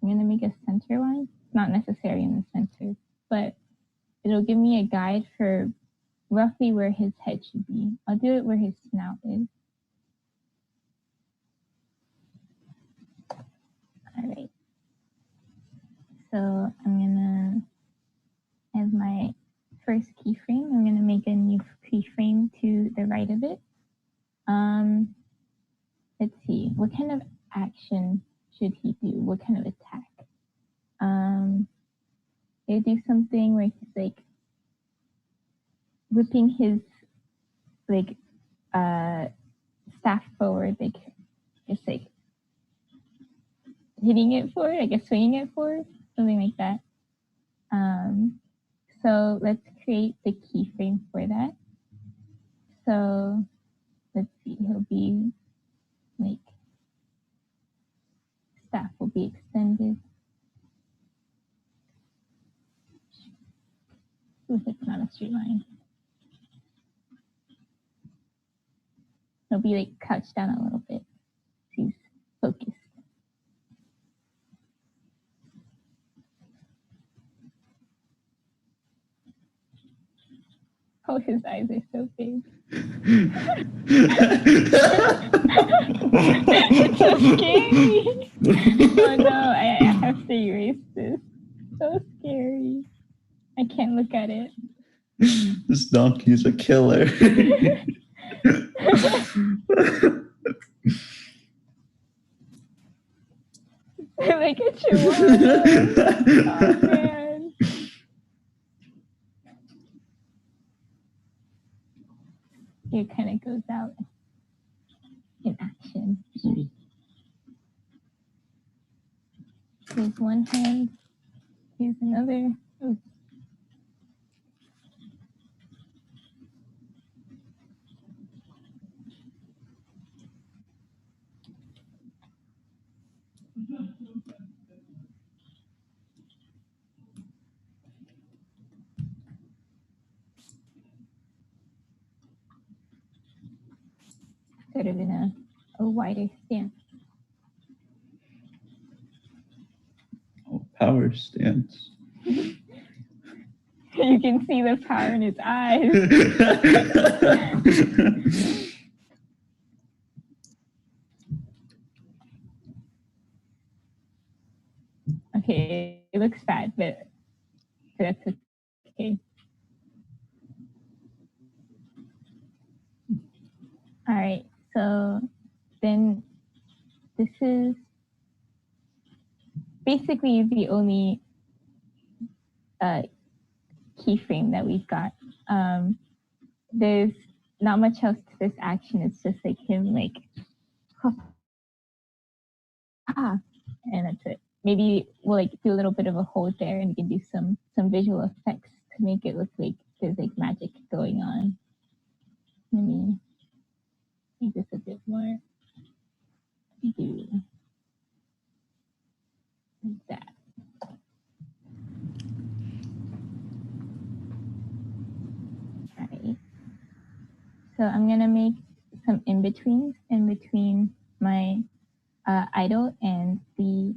make a center line. It's not necessary in the center, but it'll give me a guide for roughly where his head should be. I'll do it where his snout is. All right. So I'm gonna have my first keyframe. I'm gonna make a new keyframe to the right of it. Let's see, what kind of action should he do? What kind of attack? They do something where he's like whipping his like staff forward, like just like hitting it forward, I guess swinging it forward, something like that. So let's create the keyframe for that. So let's see, he'll be like staff will be extended. Ooh, it's not a straight line. He'll be like crouched down a little bit. He's focused. Oh, his eyes are so big. It's so scary. Oh no, I have to erase this. So scary. I can't look at it. This donkey is a killer. Like a chihuahua. Oh man. It kind of goes out in action. Here's one hand. Here's another. Ooh. Sort of in a wider stance. Oh, power stance. You can see the power in his eyes. Okay, it looks bad, but that's okay. All right, so then this is basically the only keyframe that we've got. There's not much else to this action. It's just like him like, and that's it. Maybe we'll like do a little bit of a hold there and we can do some visual effects to make it look like there's like magic going on. Let me make this a bit more. Do that. All right. So I'm gonna make some in-betweens in between my idle and the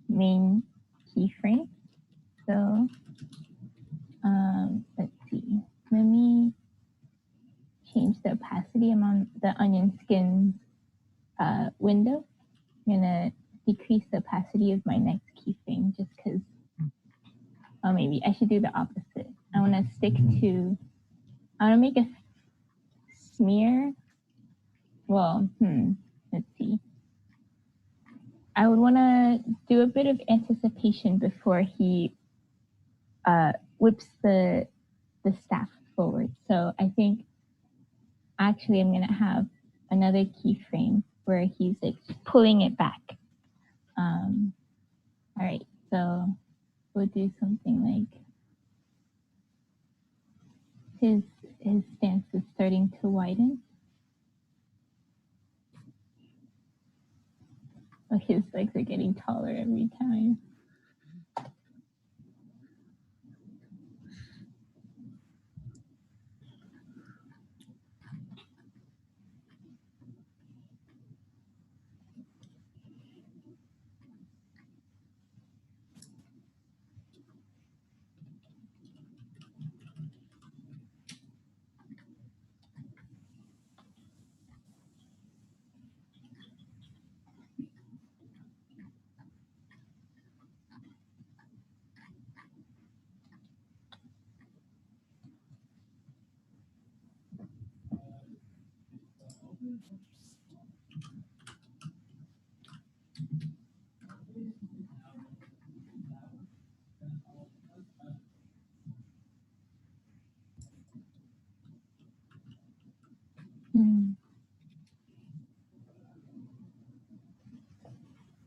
main keyframe. So let's see. Let me change the opacity. I'm on the onion skin window. I'm gonna decrease the opacity of my next keyframe just because. Oh, maybe I should do the opposite. I want to stick to. I want to make a smear. Well, let's see. I would want to do a bit of anticipation before he whips the staff forward. So I think actually I'm gonna have another keyframe where he's like pulling it back. All right, so we'll do something like his stance is starting to widen. But his legs are getting taller every time.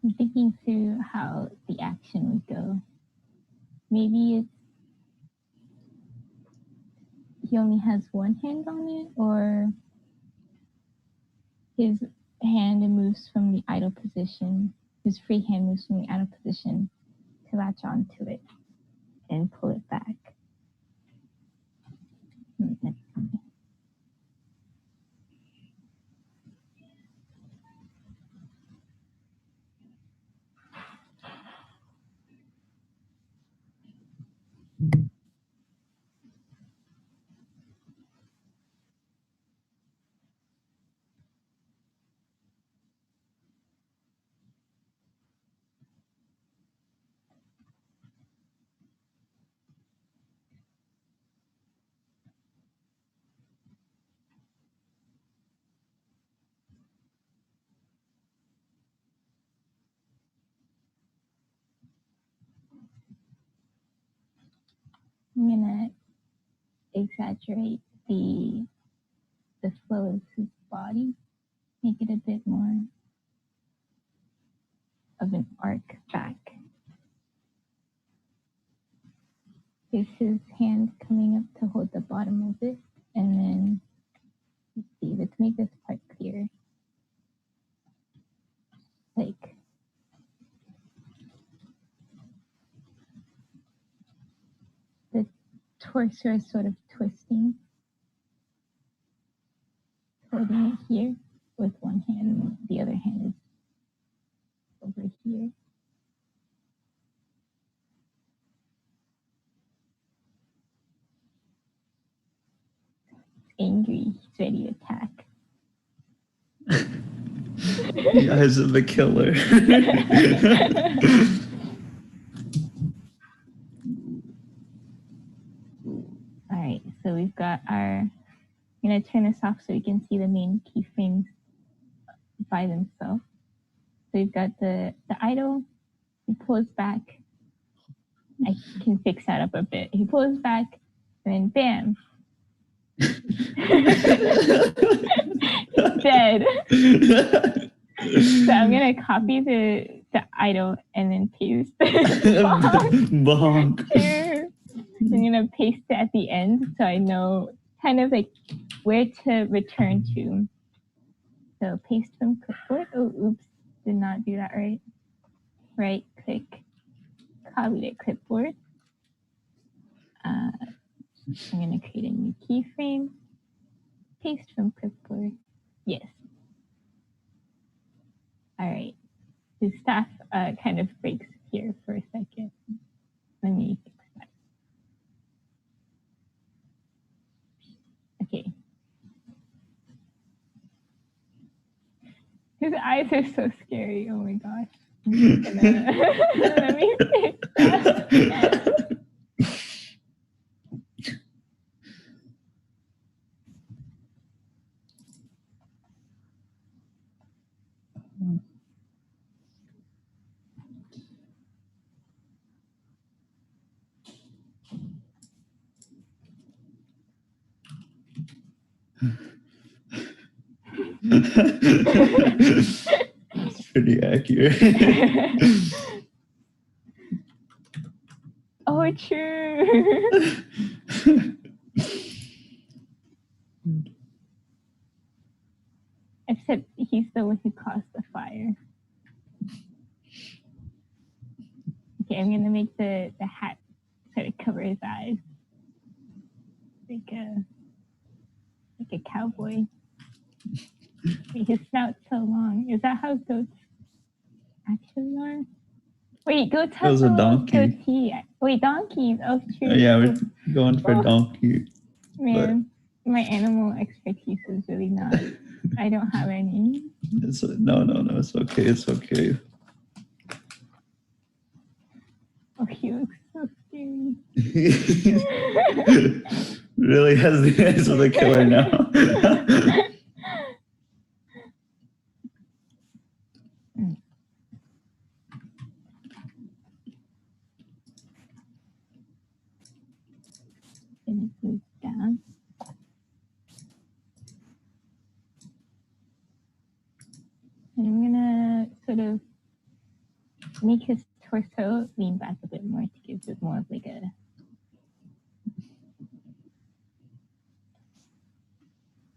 I'm thinking through how the action would go. Maybe it's he only has one hand on it, or his hand moves from the idle position, his free hand moves from the idle position to latch onto it and pull it back. I'm gonna exaggerate the flow of his body, make it a bit more of an arc back. Is his hand coming up to hold the bottom of it, and then let's make this part clear. Like the torso is sort of twisting, holding it here with one hand, and the other hand is over here. It's angry, he's ready to attack. The eyes of the killer. All right, so we've got our, I'm gonna turn this off so we can see the main keyframes by themselves. So we've got the idle, he pulls back. I can fix that up a bit. He pulls back, and then bam. Dead. So I'm gonna copy the idle and then paste Bonk. here. I'm gonna paste it at the end so I know kind of like where to return to. So paste from clipboard. Oh, oops, did not do that right. Right click, copy to clipboard. I'm gonna create a new keyframe. Paste from clipboard. Yes. All right. The staff kind of breaks here for a second. Let me fix that. Okay. His eyes are so scary. Oh my gosh. I'm just gonna, let me fix that. It's pretty accurate. so true. Except he's the one who caused the fire. Okay, I'm gonna make the hat sort of cover his eyes. Like a cowboy. Wait, his snout's so long. Is that how goats actually are? Wait, goats have was a a little donkey. goatee. Wait, donkeys. Oh, true. Yeah, we're going for donkey. Man, my animal expertise is really not. I don't have any. No, it's okay. It's okay. Oh, he looks so scary. Really has the eyes of the killer now. And it moves down. And I'm gonna sort of make his torso lean back a bit more to give it more of like a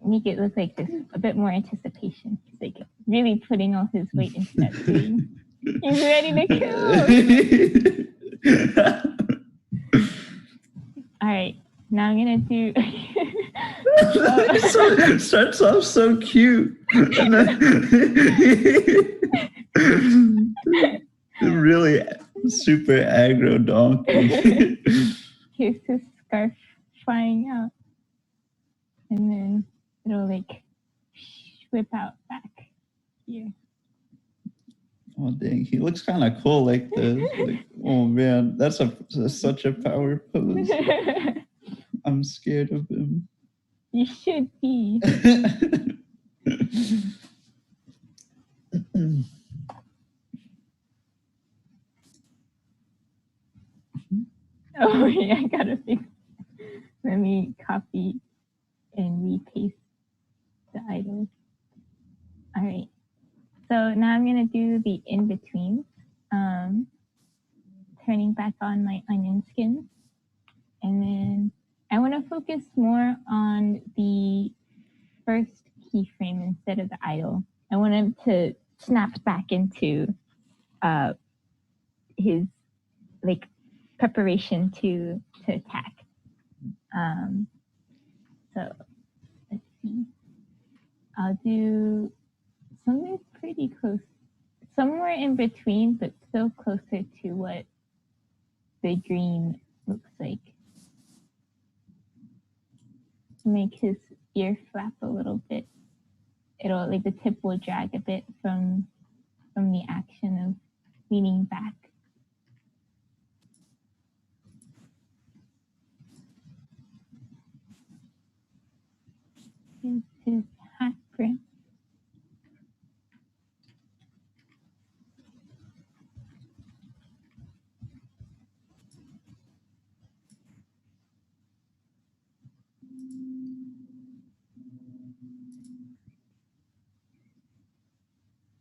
make it look like there's a bit more anticipation. He's like really putting all his weight into that swing. He's ready to kill. All right, now I'm gonna do. Starts off so cute. And then really super aggro donkey. Here's his scarf flying out. And then it'll like whip out back here. Oh dang, he looks kind of cool like this. Like, oh man, that's such a power pose. I'm scared of him. You should be. Oh yeah, I gotta fix. Let me copy and repaste the idol. All right. So now I'm gonna do the in between. Turning back on my onion skins, and then I want to focus more on the first keyframe instead of the idle. I want him to snap back into his like preparation to attack. So let's see. I'll do something pretty close, somewhere in between, but still closer to what the green looks like. Make his ear flap a little bit. It'll like the tip will drag a bit from the action of leaning back. Here's his hat brim.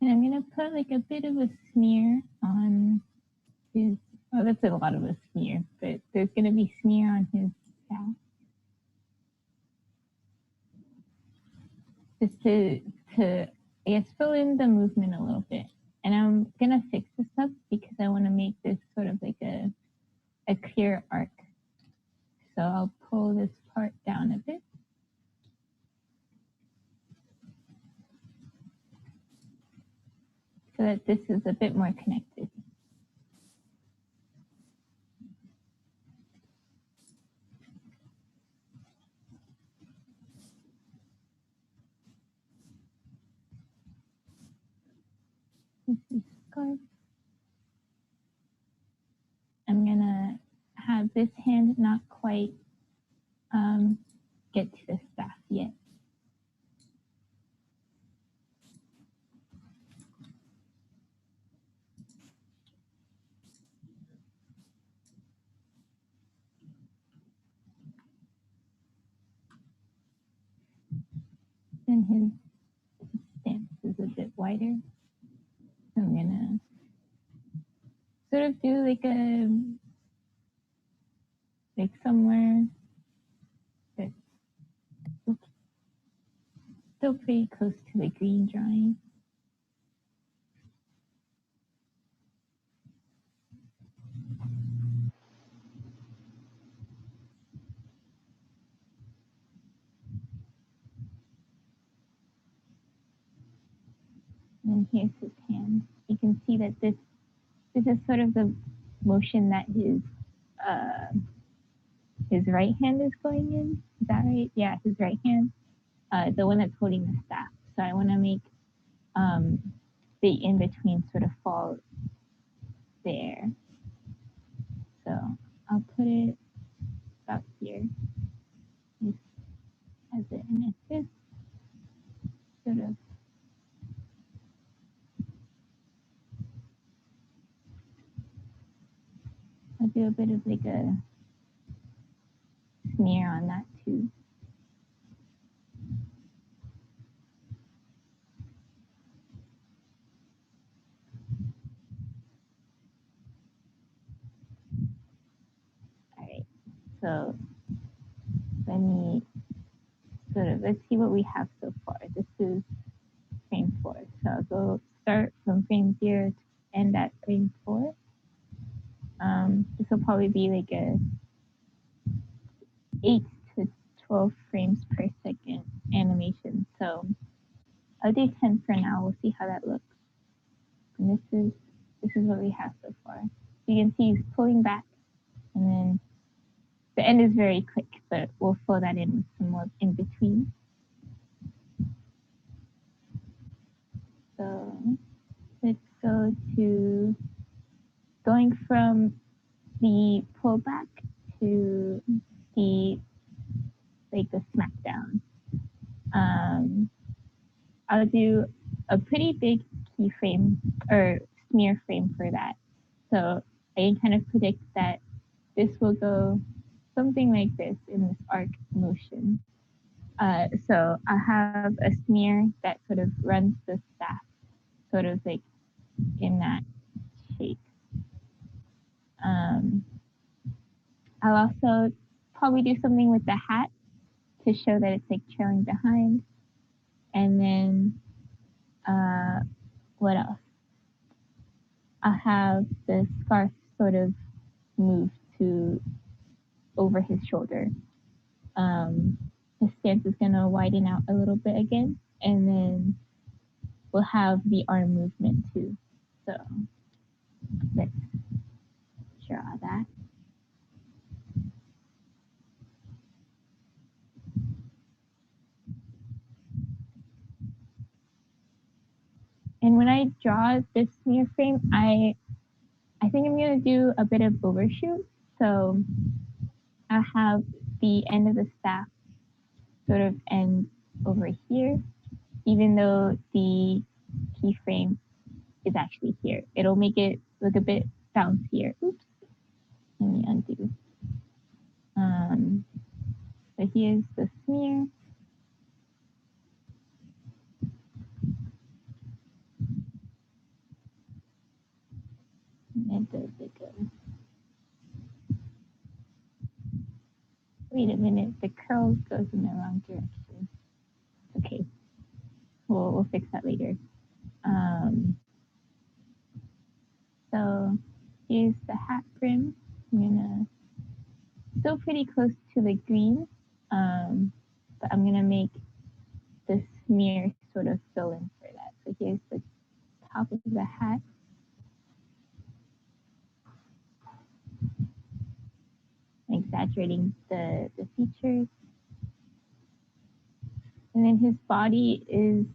And I'm gonna put like a bit of a smear on his, oh, that's a lot of a smear, but there's gonna be smear on his scalp. Just to I guess fill in the movement a little bit. And I'm gonna fix this up because I wanna make this sort of like a clear arc. So I'll pull this part down a bit. So that this is a bit more connected. This is scarf. I'm gonna have this hand not quite get to the staff yet. And his stance is a bit wider. So I'm gonna sort of do like a like somewhere that's still pretty close to the green drawing. And here's his hand. You can see that this is sort of the motion that his right hand is going in. Is that right? Yeah, his right hand, the one that's holding the staff. So I want to make the in between sort of fall there. So I'll put it about here. Just as it, and it's this sort of I'll do a bit of like a smear on that too. All right, so let's see what we have so far. This is frame 4. So I'll go start from frame 0 to end at frame 4. This will probably be like a 8 to 12 frames per second animation. So I'll do 10 for now. We'll see how that looks. And this is what we have so far. You can see he's pulling back, and then the end is very quick, but we'll fill that in with some more in between. So let's go to going from the pullback to the smackdown. I'll do a pretty big keyframe or smear frame for that. So I can kind of predict that this will go something like this in this arc motion. So I have a smear that sort of runs the staff, sort of like in that shape. I'll also probably do something with the hat to show that it's like trailing behind. And then what else? I'll have the scarf sort of move to over his shoulder. His stance is gonna widen out a little bit again, and then we'll have the arm movement too. So let's draw that. And when I draw this smear frame, I think I'm gonna do a bit of overshoot. So I have the end of the staff sort of end over here, even though the keyframe is actually here. It'll make it look a bit bouncier. Oops. Let me undo. So here's the smear. And it does like a, wait a minute, the curl goes in the wrong direction. Okay, we'll fix that later. So here's the hat brim. I'm gonna, still pretty close to the green, but I'm gonna make the smear sort of fill in for that. So here's the top of the hat. Exaggerating the features. And then his body is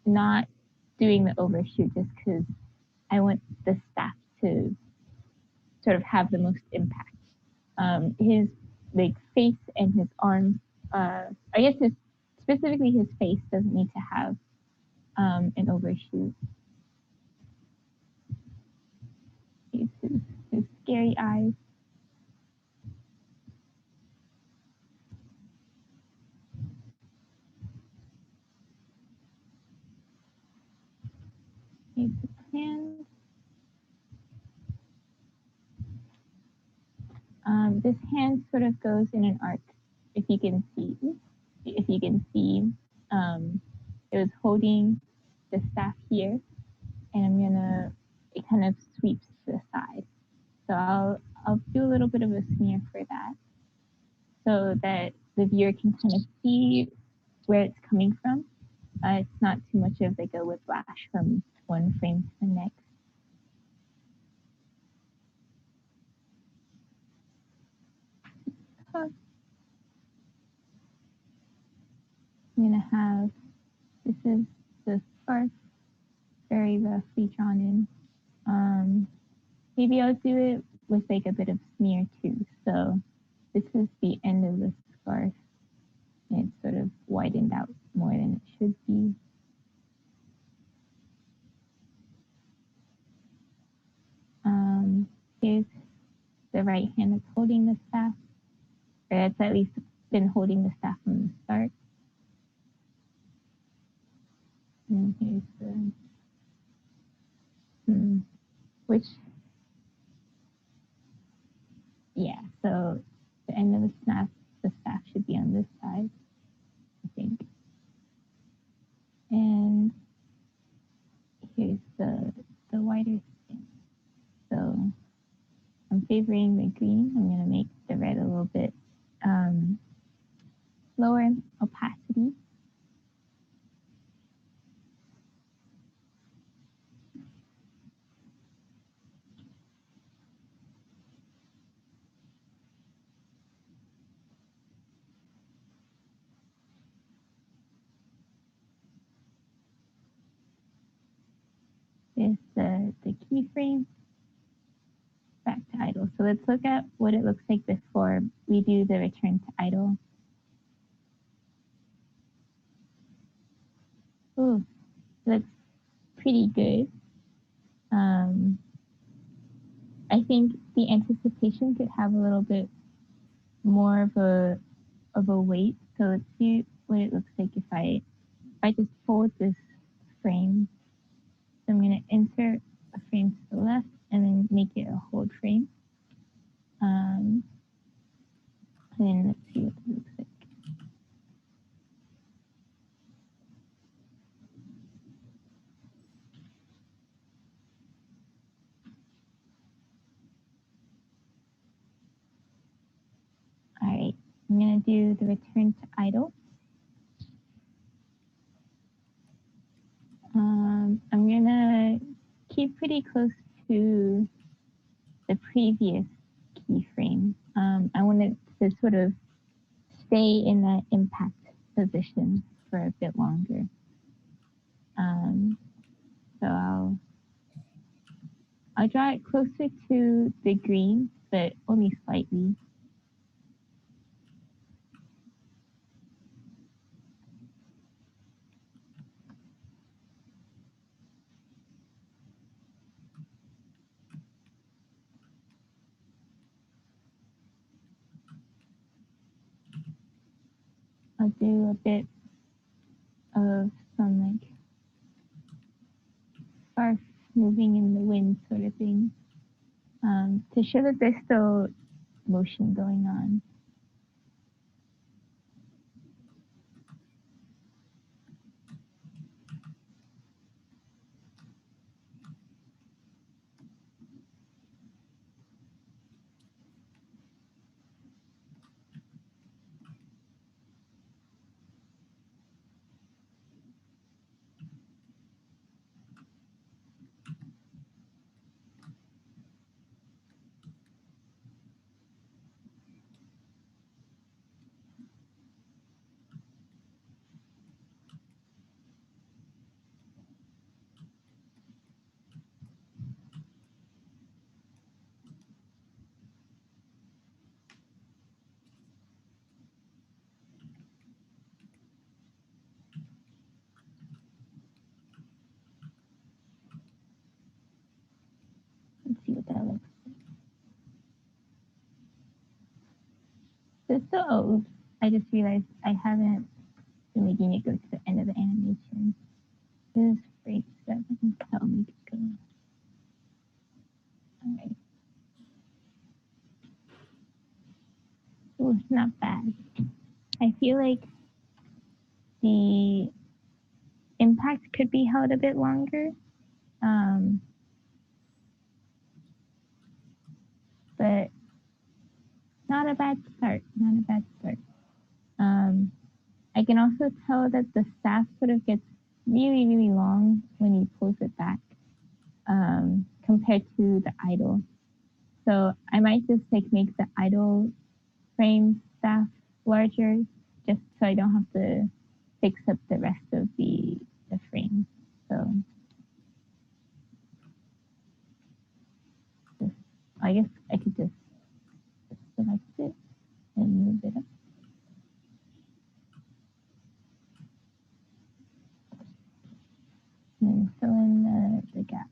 not doing the overshoot just because I want the staff to sort of have the most impact. His like face and his arms, I guess specifically his face doesn't need to have an overshoot. His scary eyes. Here's his hand. sort of goes in an arc. If you can see, it was holding the staff here, and it kind of sweeps to the side. So I'll do a little bit of a smear for that, so that the viewer can kind of see where it's coming from. It's not too much of like a whiplash from one frame to the next. I'm gonna have, this is the scarf, very roughly drawn in. Maybe I'll do it with like a bit of smear too. So this is the end of the scarf, and it's sort of widened out more than it should be. Here's the right hand that's holding the staff, or that's at least been holding the staff from the start. And here's the, which, yeah, so the end of the staff should be on this side, I think. And here's the wider skin. So I'm favoring the green. I'm gonna make the red a little bit lower in opacity. Is the keyframe back to idle. So let's look at what it looks like before we do the return to idle. Oh, that's pretty good. I think the anticipation could have a little bit more of a weight. So let's see what it looks like if I just hold this frame. So I'm going to insert a frame to the left and then make it a hold frame. And then let's see what it looks like. All right, I'm going to do the return to idle. I'm going to keep pretty close to the previous keyframe. I want it to sort of stay in that impact position for a bit longer. So I'll draw it closer to the green, but only slightly. I'll do a bit of some like scarf moving in the wind sort of thing, to show that there's still motion going on. Let's see what that looks like. So still, oh, I just realized I haven't been making it go to the end of the animation. This breaks that doesn't tell me to go. All right. feel like the impact could be held a bit longer. But not a bad start, not a bad start. I can also tell that the staff sort of gets really, really long when he pulls it back compared to the idle. So I might just like make the idle frame staff larger just so I don't have to fix up the rest of the frame. So just, I guess I could just select it and move it up. And then fill in the gap.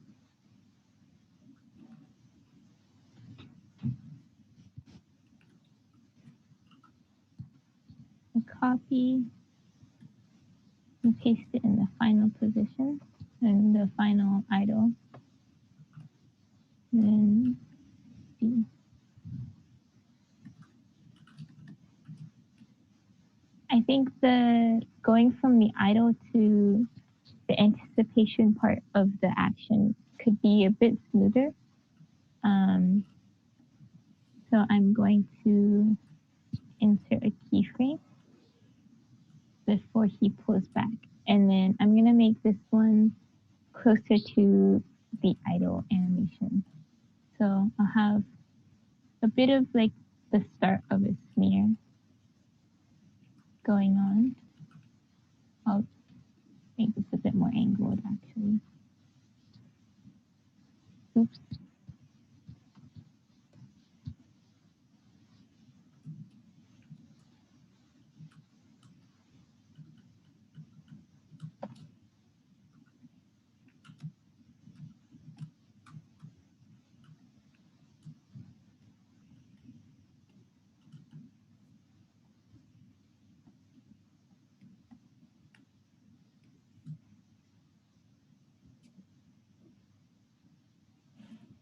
And copy and paste it in the final position and the final idle. And then see. I think the going from the idle to the anticipation part of the action could be a bit smoother. So I'm going to insert a keyframe before he pulls back. And then I'm going to make this one closer to the idle animation. So I'll have a bit of like the start of a smear going on. I'll make this a bit more angled actually. Oops.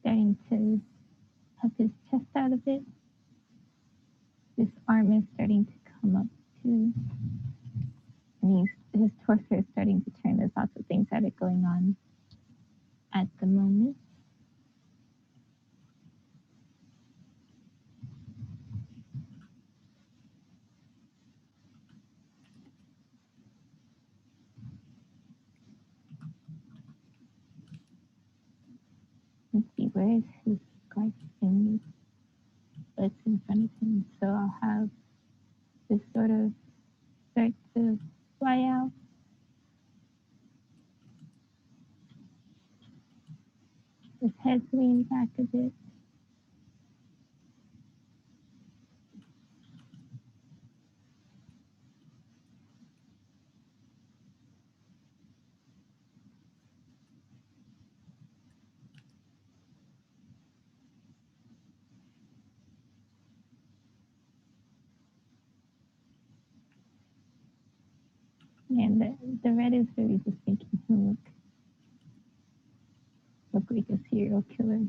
Starting to puff his chest out a bit. This arm is starting to come up too. And his torso is starting to turn. There's lots of things that are going on at the moment. Let's see, where is his scarf thing? It's in front of him. So I'll have this sort of start to fly out. His head's leaned back a bit. And the red is really just making him look like a serial killer.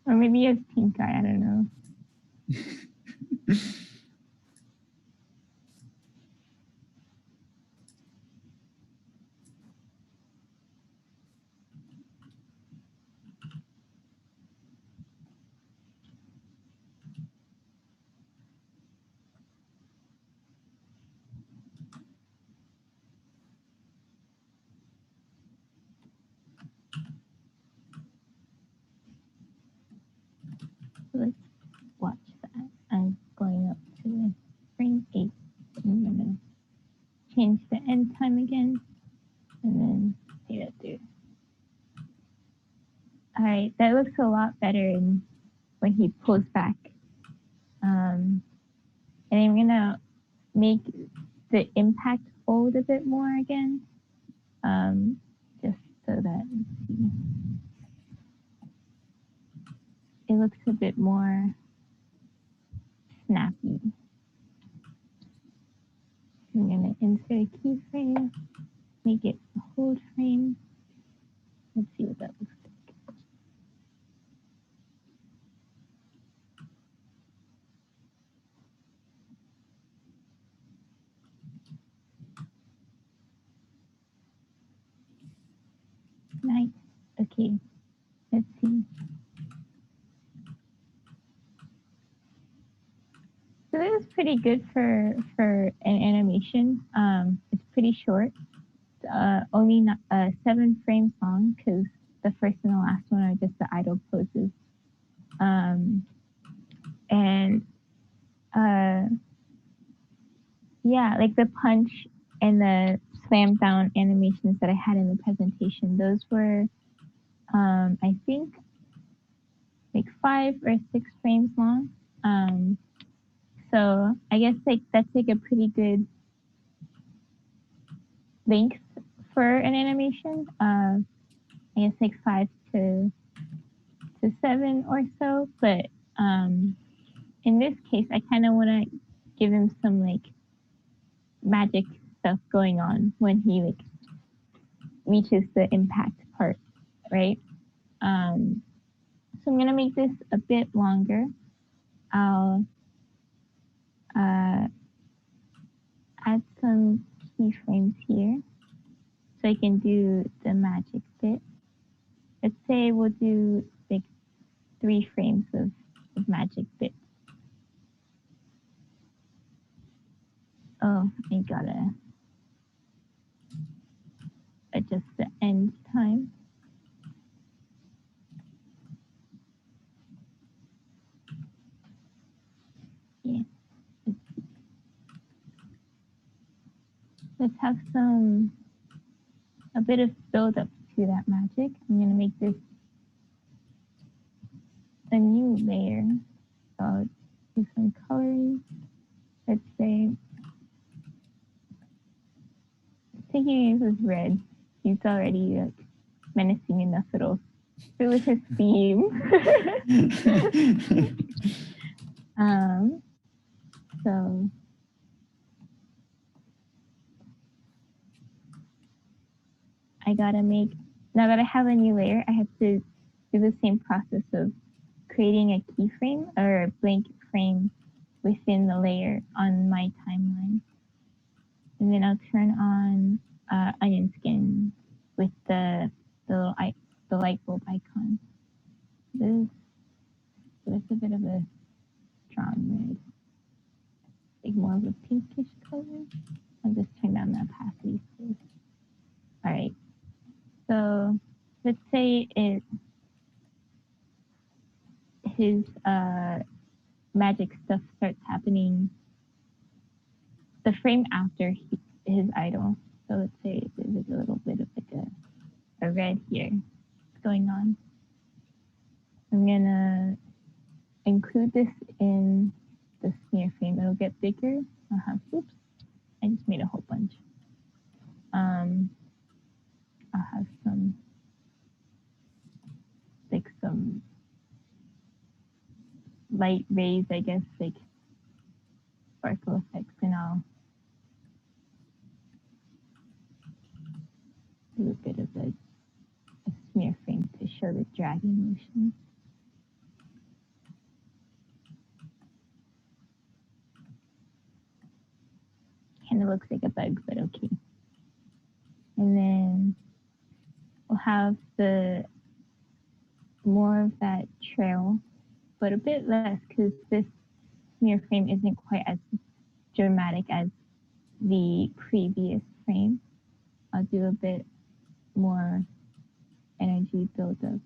Or maybe he has pink eye, I don't know. Let's watch that. I'm going up to frame 8. I'm gonna change the end time again and then see that through. All right, that looks a lot better when he pulls back. And I'm gonna make the impact hold a bit more again, just so that it looks a bit more snappy. I'm gonna insert a keyframe, make it a hold frame, Let's see what that looks like. Nice. Okay. Let's see. So this is pretty good for an animation. It's pretty short. Only 7 frames long because the first and the last one are just the idle poses. And yeah, like the punch and the slam down animations that I had in the presentation, those were I think like 5 or 6 frames long. So I guess like that's like a pretty good length for an animation. I guess like 5 to 7 or so. But in this case, I kind of want to give him some like magic stuff going on when he like reaches the impact part, right? So I'm gonna make this a bit longer. I'll add some keyframes here so I can do the magic bit. Let's say we'll do like 3 frames of magic bit. Oh, I gotta adjust the end time. Yeah. Let's have a bit of build up to that magic. I'm gonna make this a new layer. So I'll do some coloring. Let's say, he uses red. He's already like menacing enough. It'll fit with his theme. So I gotta make, now that I have a new layer, I have to do the same process of creating a keyframe or a blank frame within the layer on my timeline. And then I'll turn on onion skin with the light bulb icon. This a bit of a strong red, like more of a pinkish color. I'll just turn down the opacity. All right. So let's say his magic stuff starts happening the frame after his idol. So let's say there's a little bit of like a red here going on. I'm gonna include this in the smear frame. It'll get bigger. I'll have, oops, I just made a whole bunch. I'll have some light rays, I guess, like sparkle effects, and I'll do a bit of a smear frame to show the dragging motion. Kind of looks like a bug, but okay. And then we'll have more of that trail, but a bit less because this smear frame isn't quite as dramatic as the previous frame. I'll do a bit more energy buildup,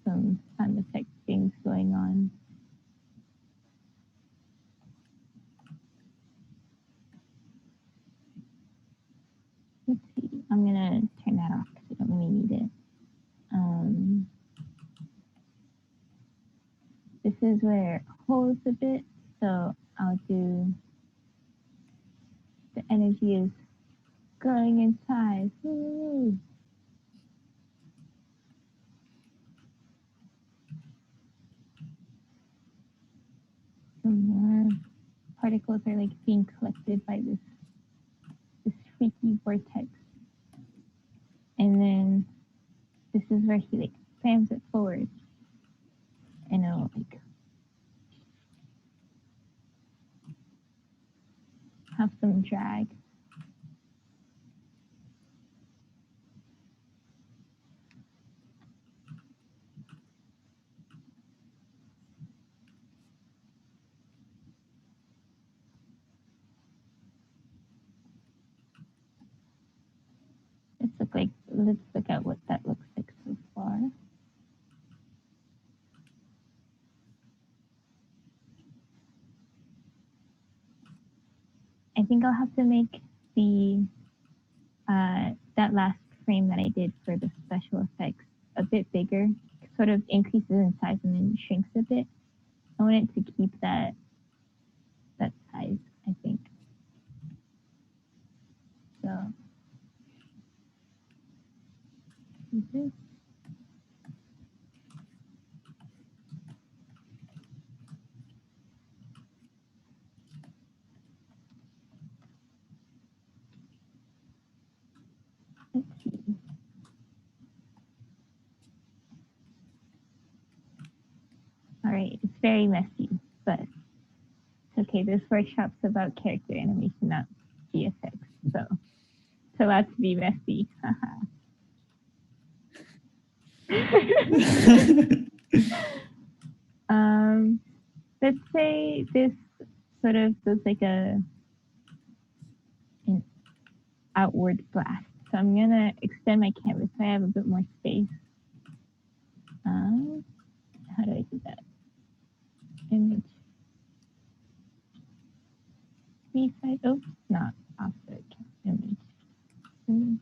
some sound effect things going on. Let's see, I'm gonna turn that off because I don't really need it. This is where it holds a bit, so I'll do, the energy is going inside. Woo! Some more particles are like being collected by this freaky vortex. is where he like slams it forward, and it'll like have some drag. Let's look at what that looks like so far. I think I'll have to make the that last frame that I did for the special effects a bit bigger, sort of increases in size and then shrinks a bit. I want it to keep that size, I think. So this. Let's see. All right, it's very messy, but it's okay. This workshop's about character animation, not VFX. So it's allowed to be messy. Let's say this sort of does like an outward blast. So I'm gonna extend my canvas so I have a bit more space. How do I do that? Image. Resize. Oh, not offset. Image. Image.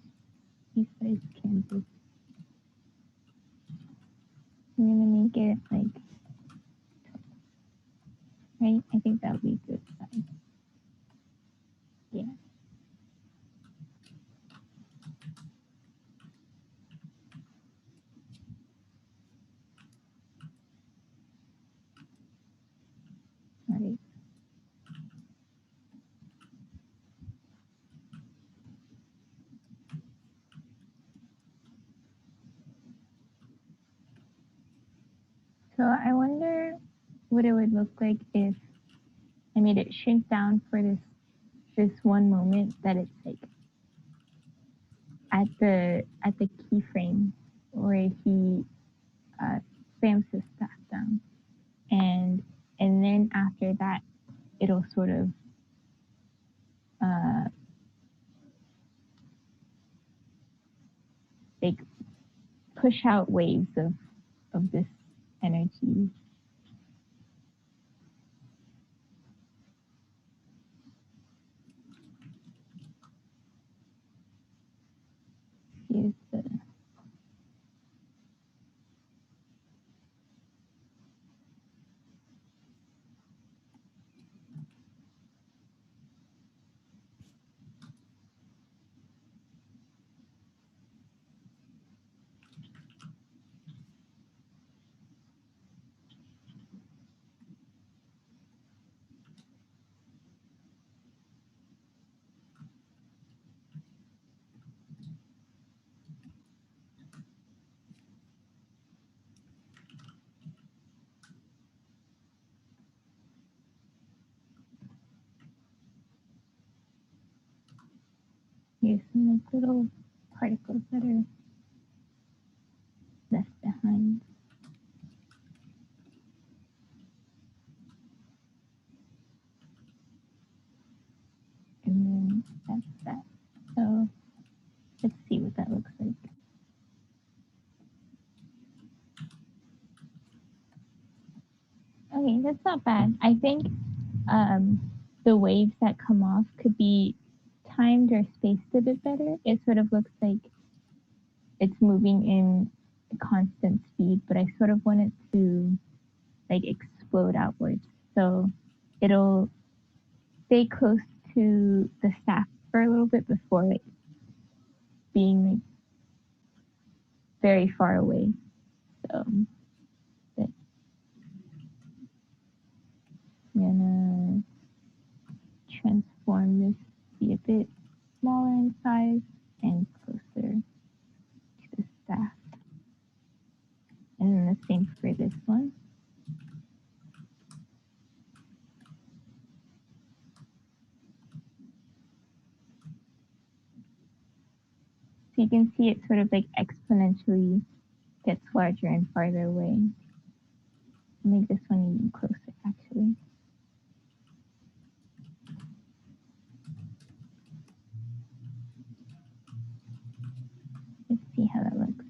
Resize canvas. I'm gonna make it like, right? I think that would be good size. Yeah. All right. So I wonder what it would look like if I made it shrink down for this one moment that it's like at the keyframe where he slams his staff down, and then after that it'll sort of like push out waves of this energy. Here's the here's some like little particles that are left behind. And then that's that. So let's see what that looks like. Okay, that's not bad. I think the waves that come off could be timed or spaced a bit better. It sort of looks like it's moving in constant speed, but I sort of want it to like explode outwards. So it'll stay close to the staff for a little bit before like being like very far away. So but I'm gonna transform this to be a bit smaller in size and closer to the staff. same for this one. So you can see it sort of like exponentially gets larger and farther away. I'll make this one even closer, actually. Let's see how that looks.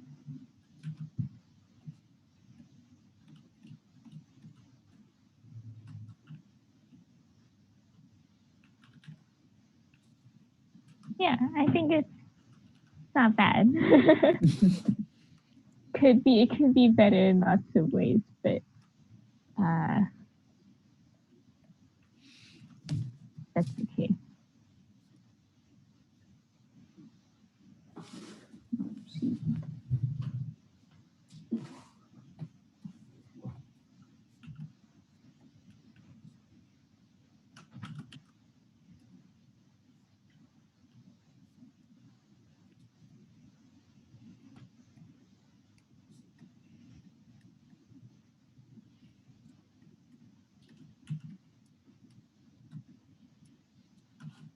Yeah, I think it's not bad. It could be better in lots of ways, but that's okay.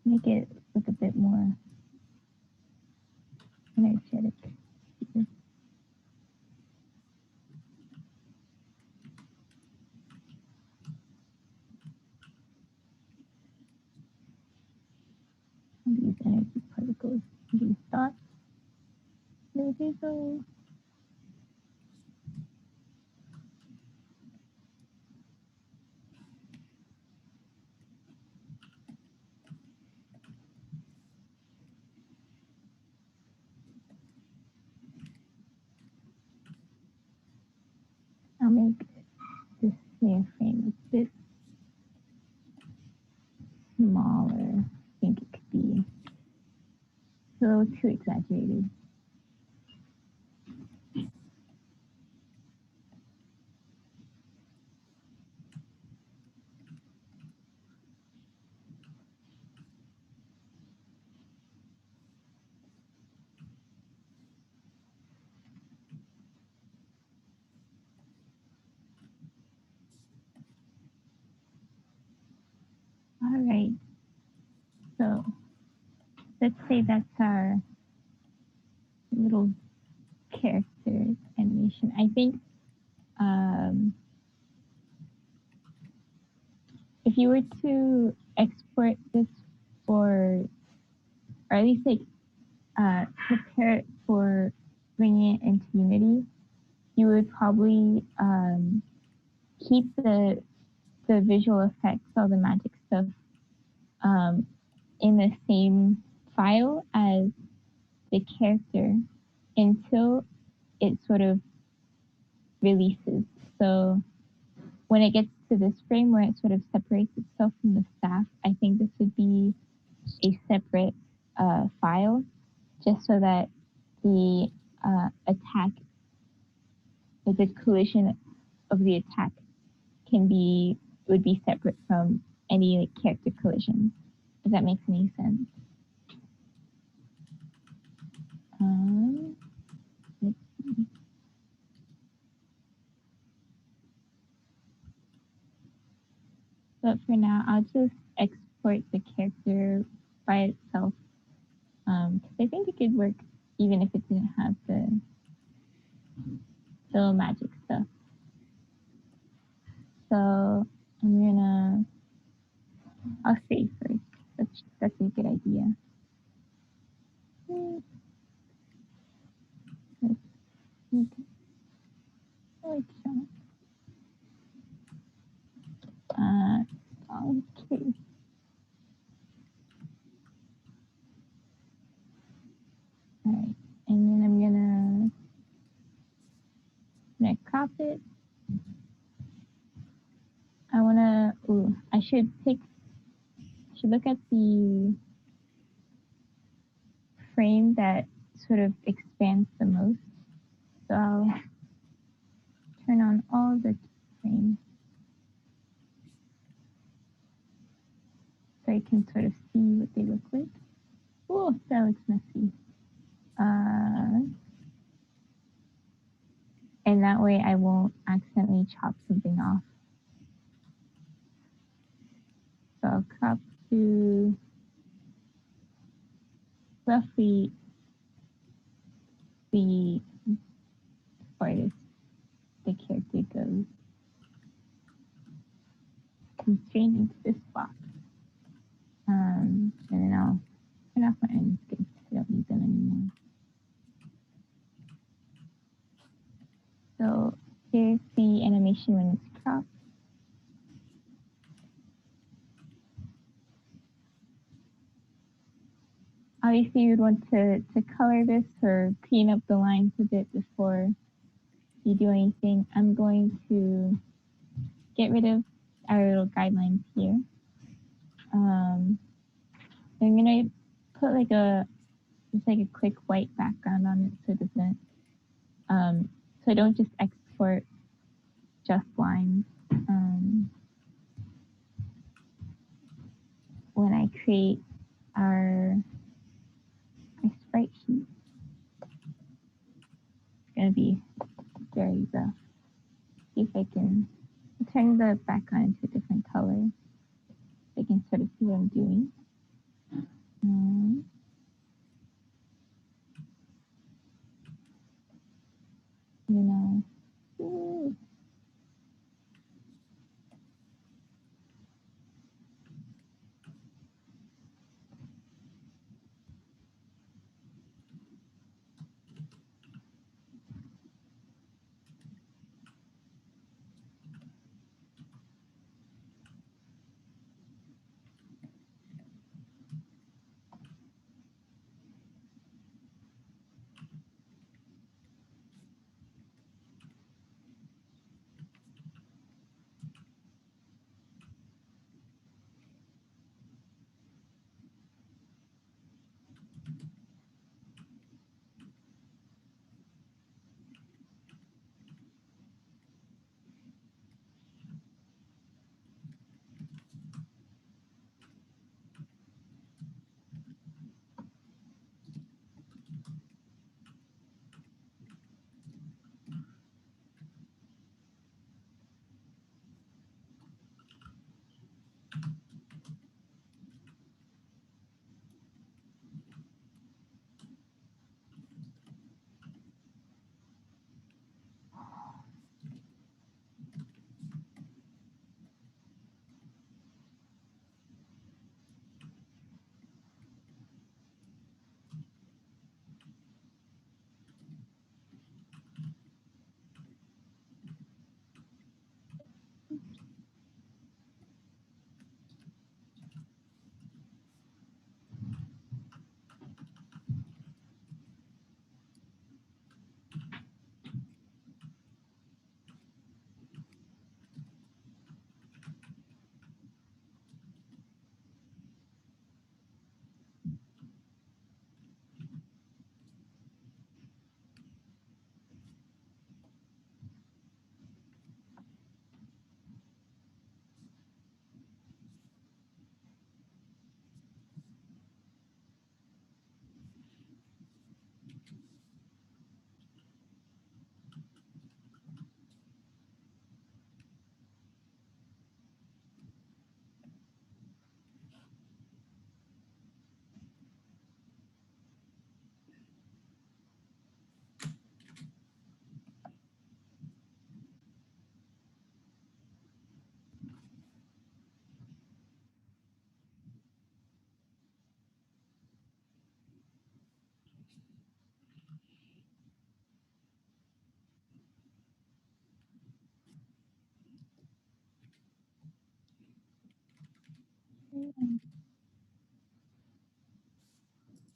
Make it look a bit more energetic. These energy particles, these dots. There they go. I'll make this layer frame a bit smaller. I think it could be a little too exaggerated. All right. So let's say that's our little character animation. I think if you were to export this for, or at least like prepare it for bringing it into Unity, you would probably keep the visual effects, all the magic stuff, in the same file as the character until it sort of releases. So when it gets to this frame where it sort of separates itself from the staff, I think this would be a separate file, just so that the attack, the collision of the attack would be separate from any like character collision. If that makes any sense. Let's see. But for now, I'll just export the character by itself, because I think it could work even if it didn't have the magic stuff. So I'll save first. That's a good idea. Okay. All right, and then I'm gonna crop it. I should look at the frame that sort of expands the most. So I'll turn on all the frames so I can sort of see what they look like. Oh, that looks messy. And that way I won't accidentally chop something off. So I'll crop to roughly the farthest the character goes. Constrained into this box. And then I'll turn off my ends because I don't need them anymore. So here's the animation when it's cropped. Obviously, you'd want to color this or clean up the lines a bit before you do anything. I'm going to get rid of our little guidelines here. I'm gonna put like just like a quick white background on it so it doesn't, so I don't just export just lines. When I create our sprite sheet, it's gonna be very rough. See if I can turn the background into a different color. So I can sort of see what I'm doing. You know. Ooh.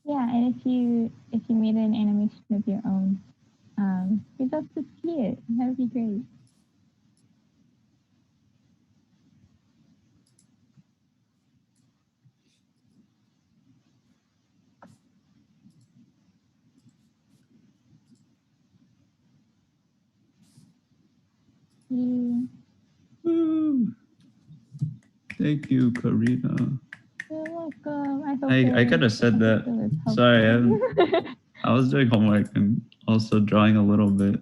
Yeah, and if you made an animation of your own, we'd love to see it. That would be great. Woo. Thank you, Karina. You're welcome. I could have said that. Sorry, I was doing homework and also drawing a little bit.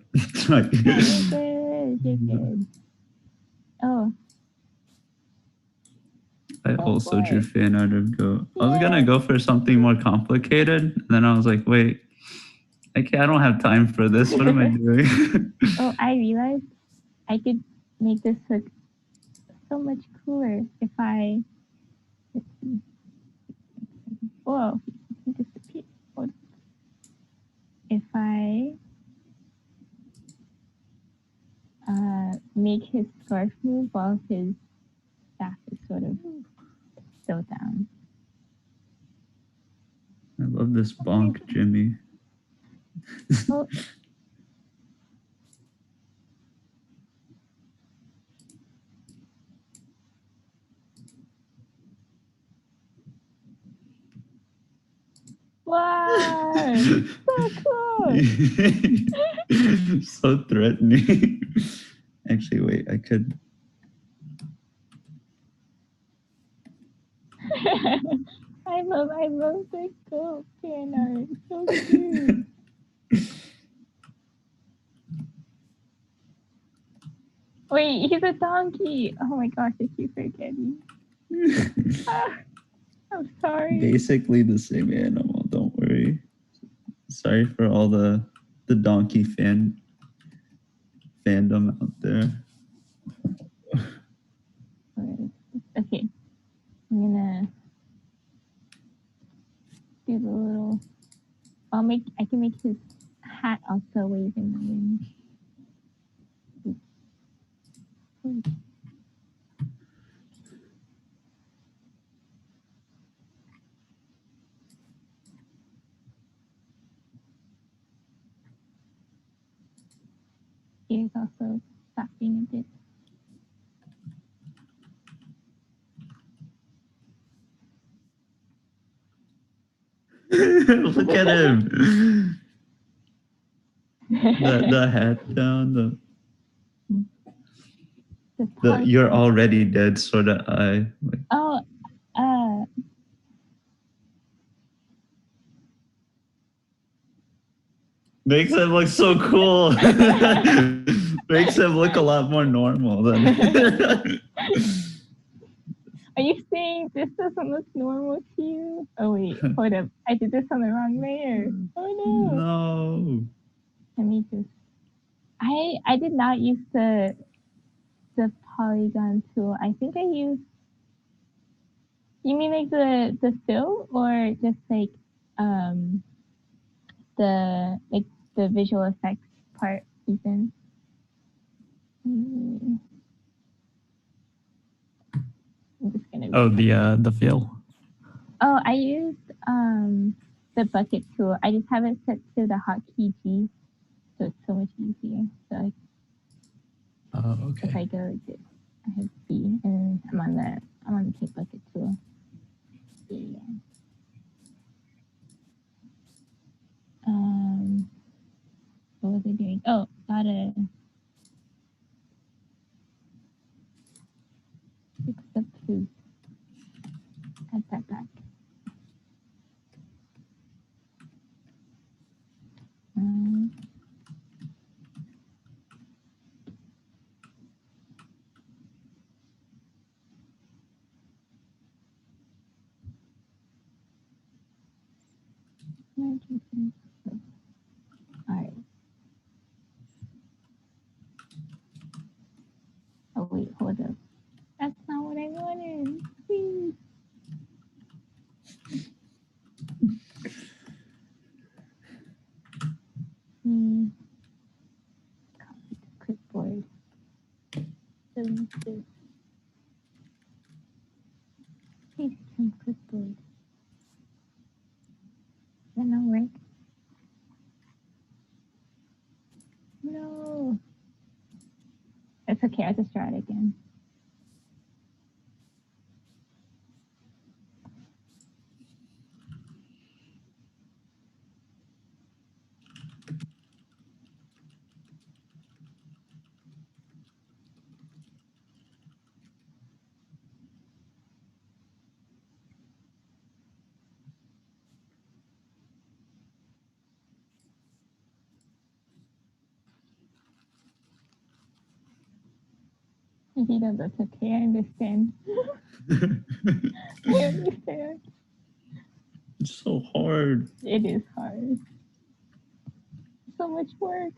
Like, You're good. You're good. Oh, I Oh, also drew boy. fan art of goat. I was gonna go for something more complicated, and then I was like, wait, I don't have time for this. What am I doing? oh, I realized I could make this look so much cooler if I. Let's see. Whoa, he disappeared. Hold on. If I make his scarf move while his staff is sort of still down. I love this bonk, Jimmy. Oh. Wow, so cool. So threatening. Actually, wait, I could. I love the goat fan art. So cute. Wait, he's a donkey. Oh my gosh, I keep forgetting. Ah, I'm sorry. Basically the same animal, don't worry. Sorry for all the donkey fandom out there. Okay, I'm gonna do the little. I can make his hat also wave in the wind. Ears also flapping a bit. Look at him. The hat down, the you're already dead sort of eye. Like, Oh, makes him look so cool. Makes him look a lot more normal than. Are you saying this doesn't look normal to you? Oh wait, hold up. I did this on the wrong layer. Oh no. No. Let me just. I did not use the polygon tool. I think I used. You mean like the fill or just like the visual effects part, Ethan? I'm just gonna. Oh, the fill. Oh, I used the bucket tool. I just have it set to the hotkey G, so it's so much easier. So like, Oh, if I okay. go like this, I have B, and I'm on the tape bucket tool. Yeah. What was I doing? Oh, gotta fix the poop. Add that back. Um, Alright. Oh wait, hold up. That's not what I wanted. Please. Copy to clipboard. Delete this. Paste from clipboard. That not work? No. It's okay. I'll just try it again. If you don't, that's okay. I understand. I understand. It's so hard. It is hard. So much work.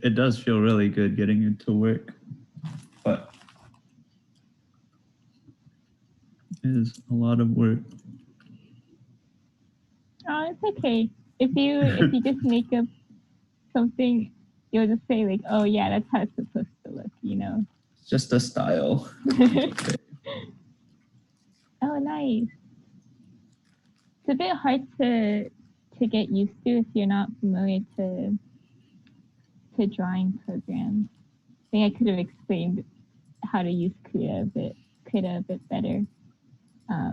It does feel really good getting into work, but it is a lot of work. Oh, it's okay. If you just make up something, you'll just say like, oh yeah, that's how it's supposed to look, you know. It's just a style. Oh, nice. It's a bit hard to get used to if you're not familiar to drawing programs. I think I could have explained how to use Krita a bit better. I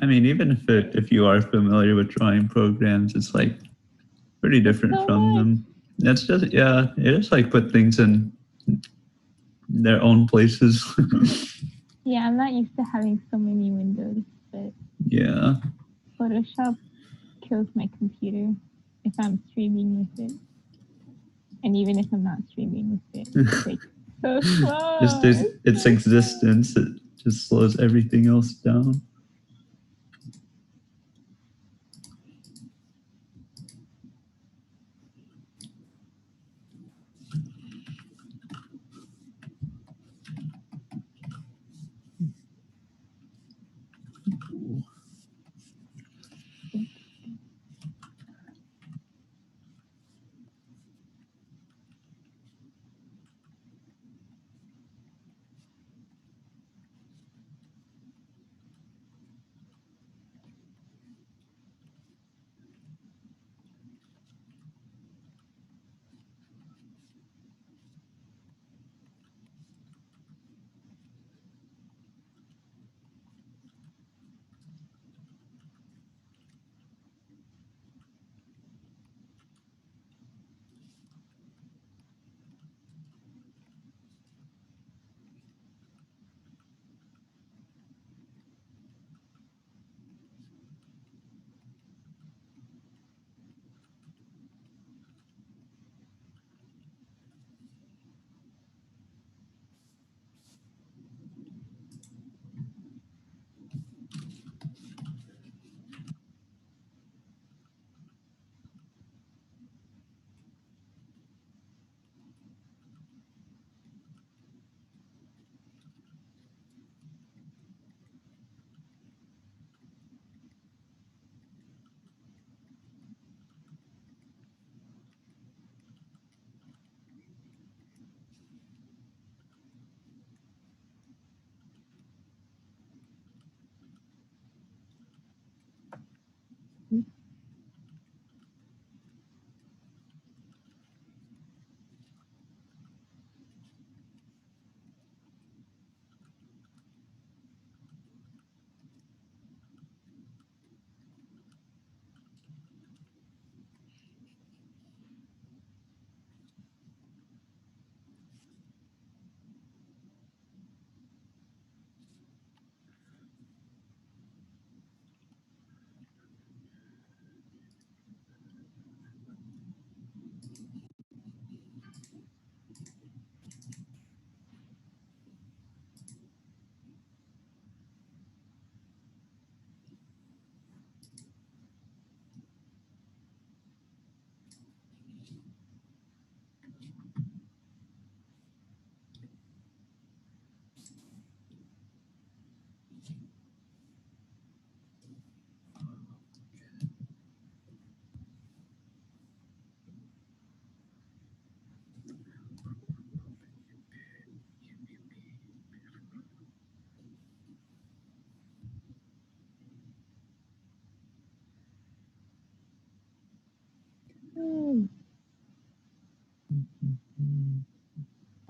mean, even if you are familiar with drawing programs, it's like pretty different so from much. them. It's just it just like put things in their own places. Yeah, I'm not used to having so many windows, but Yeah. Photoshop kills my computer if I'm streaming with it. And even if I'm not streaming with it, it's like so slow. Just its existence, it just slows everything else down.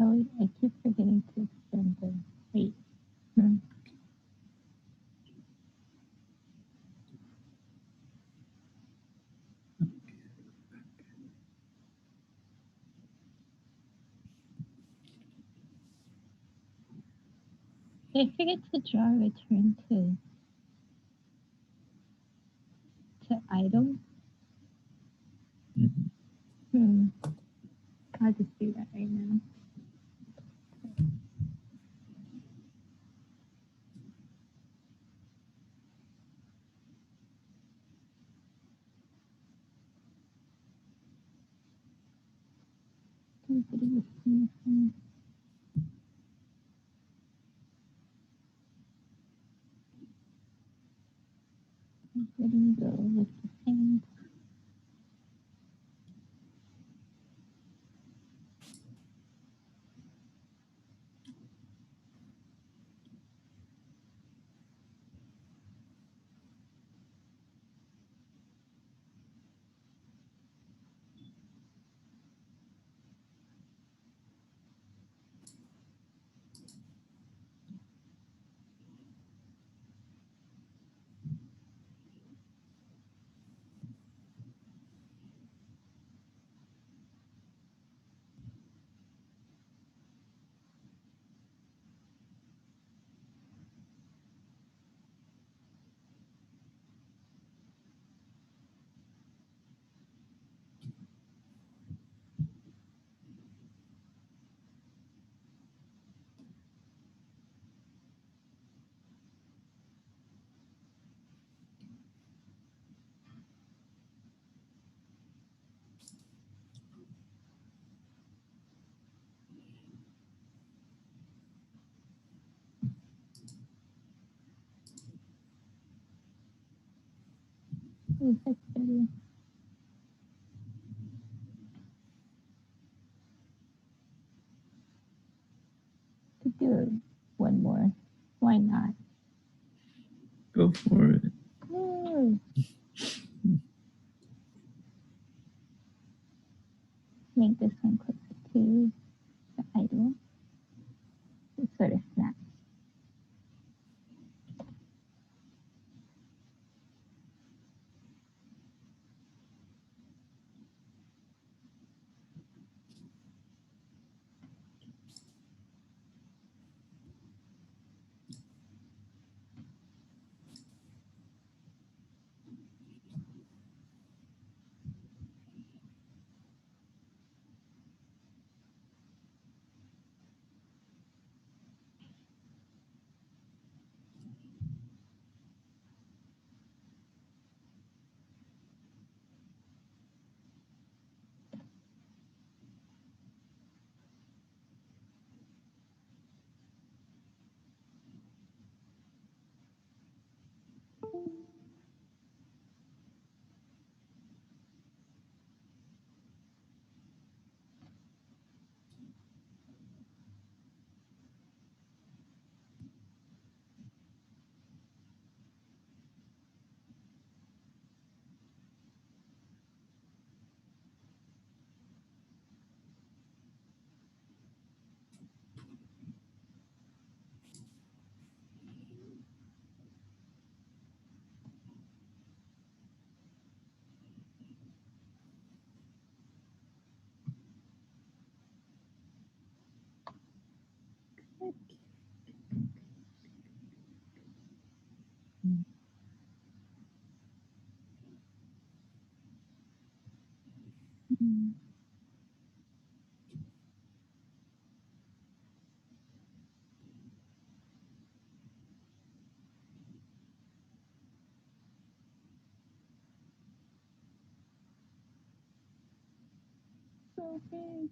Oh, I keep forgetting to extend the wait. Hmm. I forget to draw a return to item. Mhm. Hmm. I'll just do that right now. Letting go with the hand. Oh, that's better. Could do one more. Why not? Go for it. Woo. Make this one closer to the idol. It sort of snaps. Mm. So big.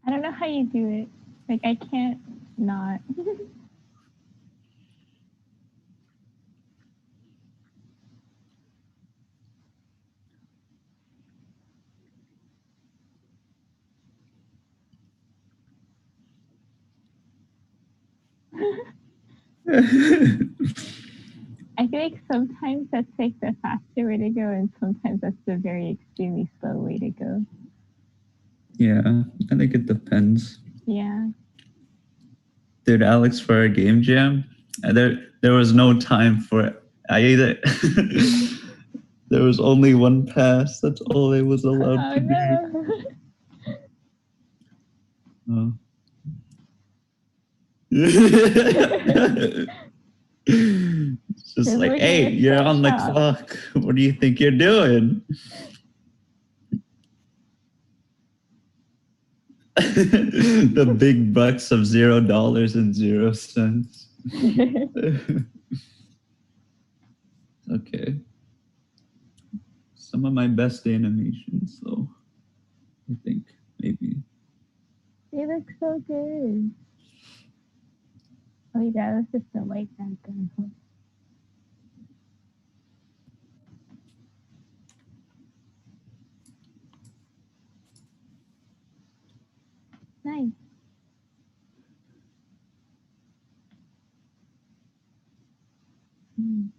I don't know how you do it. Like, I can't not. I feel like sometimes that's like the faster way to go, and sometimes that's the very extremely slow way to go. Yeah, I think it depends. Yeah. Dude, Alex, for our game jam, there was no time for it. I either there was only one pass. That's all I was allowed to no. do. It's just They're like, looking hey, at you're on the Photoshop. clock. What do you think you're doing? The big bucks of $0.00. Okay. Some of my best animations, though. I think maybe. They look so good. Oh yeah, let's just the white background. Nice. Mm.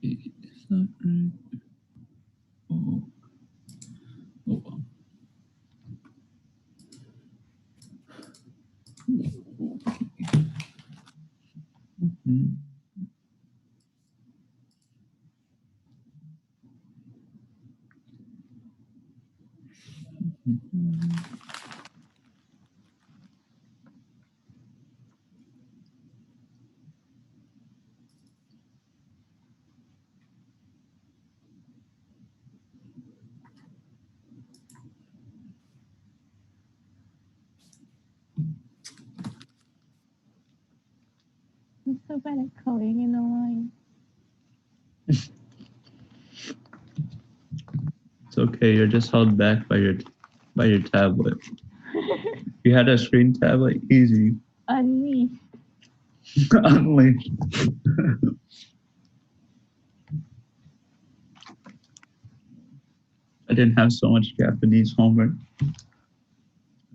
It's not right. Oh. Oh well. Mhm. I'm so bad at coloring in the line. It's okay. You're just held back by your tablet. If you had a screen tablet, easy. Unleashed. Unleashed. I didn't have so much Japanese homework.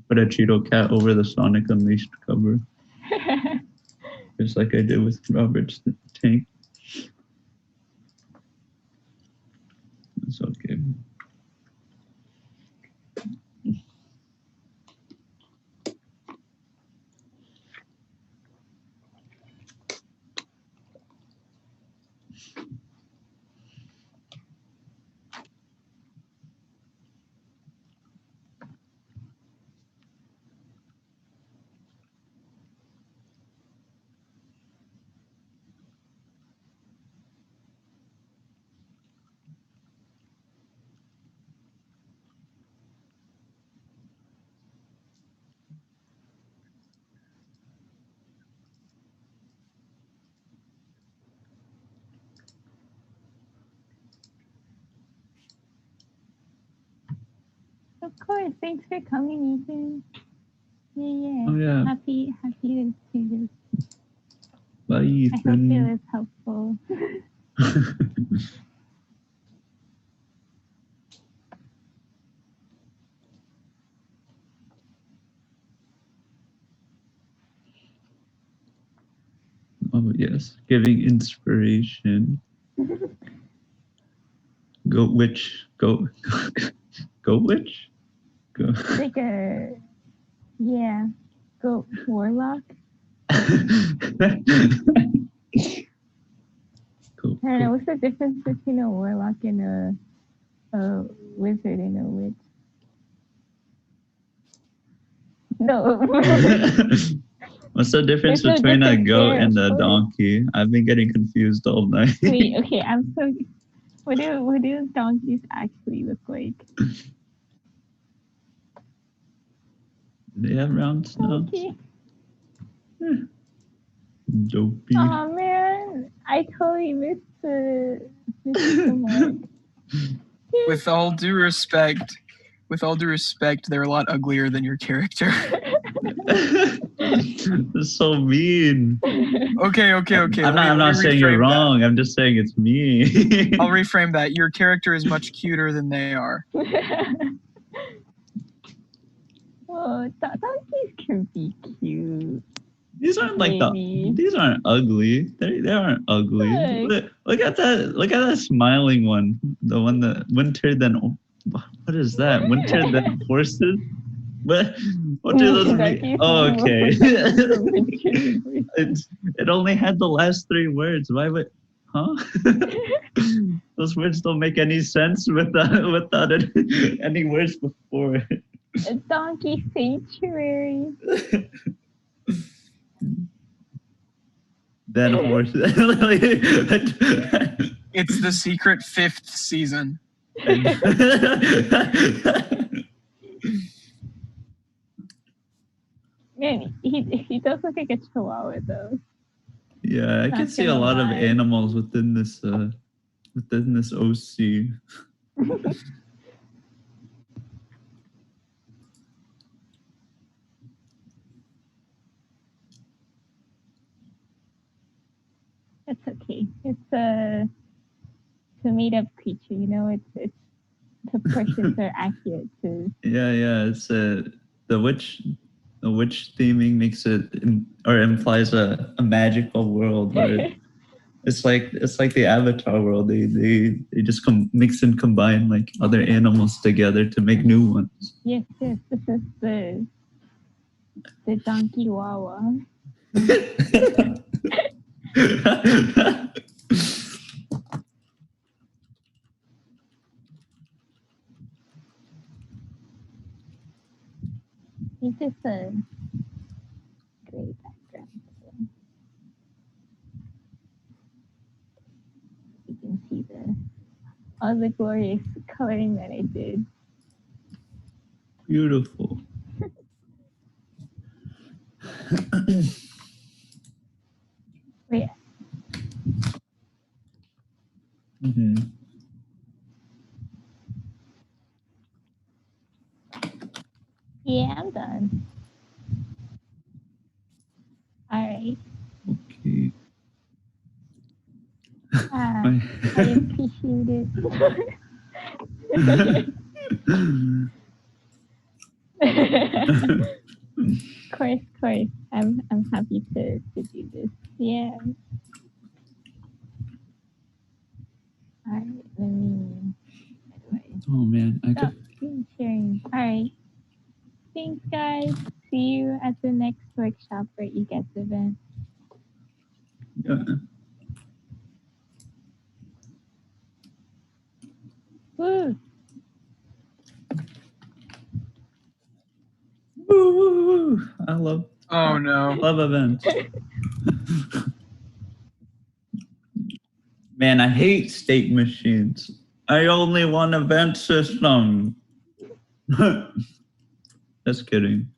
Put a Cheeto cat over the Sonic Unleashed cover, just like I did with Robert's tank. It's okay. Of course. Thanks for coming, Ethan. Yeah. Oh yeah. Happy to do this. Bye, I hope it Ethan. was helpful. Oh yes, giving inspiration. Go witch. Go. Go witch. Go. Like a goat warlock. Go. I don't know, what's the difference between a warlock and a wizard and a witch? No. What's the difference There's no between a difference goat there, and of a course. donkey? I've been getting confused all night. Wait, okay, I'm so. What do donkeys actually look like? They have round snouts. Donkey. Dopey. Oh man, I totally missed the mark. With all due respect, they're a lot uglier than your character. That's so mean. Okay. I'm let me not saying you're reframe that. wrong. I'm just saying it's me. I'll reframe that. Your character is much cuter than they are. Oh, donkeys can be cute. These aren't Maybe. these aren't ugly. They aren't ugly. Look. Look at that smiling one. The one that winter then what is that? Winter then horses? What do those mean? Oh, okay. it only had the last 3 words. Why would huh? Those words don't make any sense without any words before it. A donkey sanctuary. Then horse. It's the secret 5th season. Man, he does look like a chihuahua though. Yeah, I Not can see a gonna lot of lie. animals within this OC. It's okay. It's a made-up creature, you know. It's the proportions are accurate to. Yeah. It's the witch theming makes it or implies a magical world where it's like the Avatar world. They just mix and combine like other animals together to make new ones. Yes. This is the donkey wawa. It's just a great background. So you can see all the glorious coloring that I did. Beautiful. Wait, Mm-hmm. yeah, I'm done. All right. Okay. I appreciate it. Of course. I'm happy to do this. Yeah. All right. Let me. Oh man, I Stop could. screen sharing. All right. Thanks, guys. See you at the next workshop for EGaDS event. Woo! Woo! I love Oh no. events. Man, I hate state machines. I only want event system. Just kidding.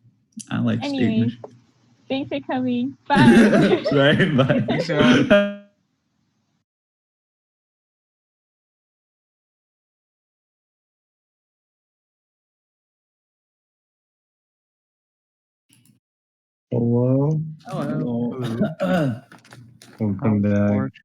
I like state Anyways, machines. thanks for coming. Bye. Sorry, bye. Thanks, y'all. Hello. Hello. Welcome back.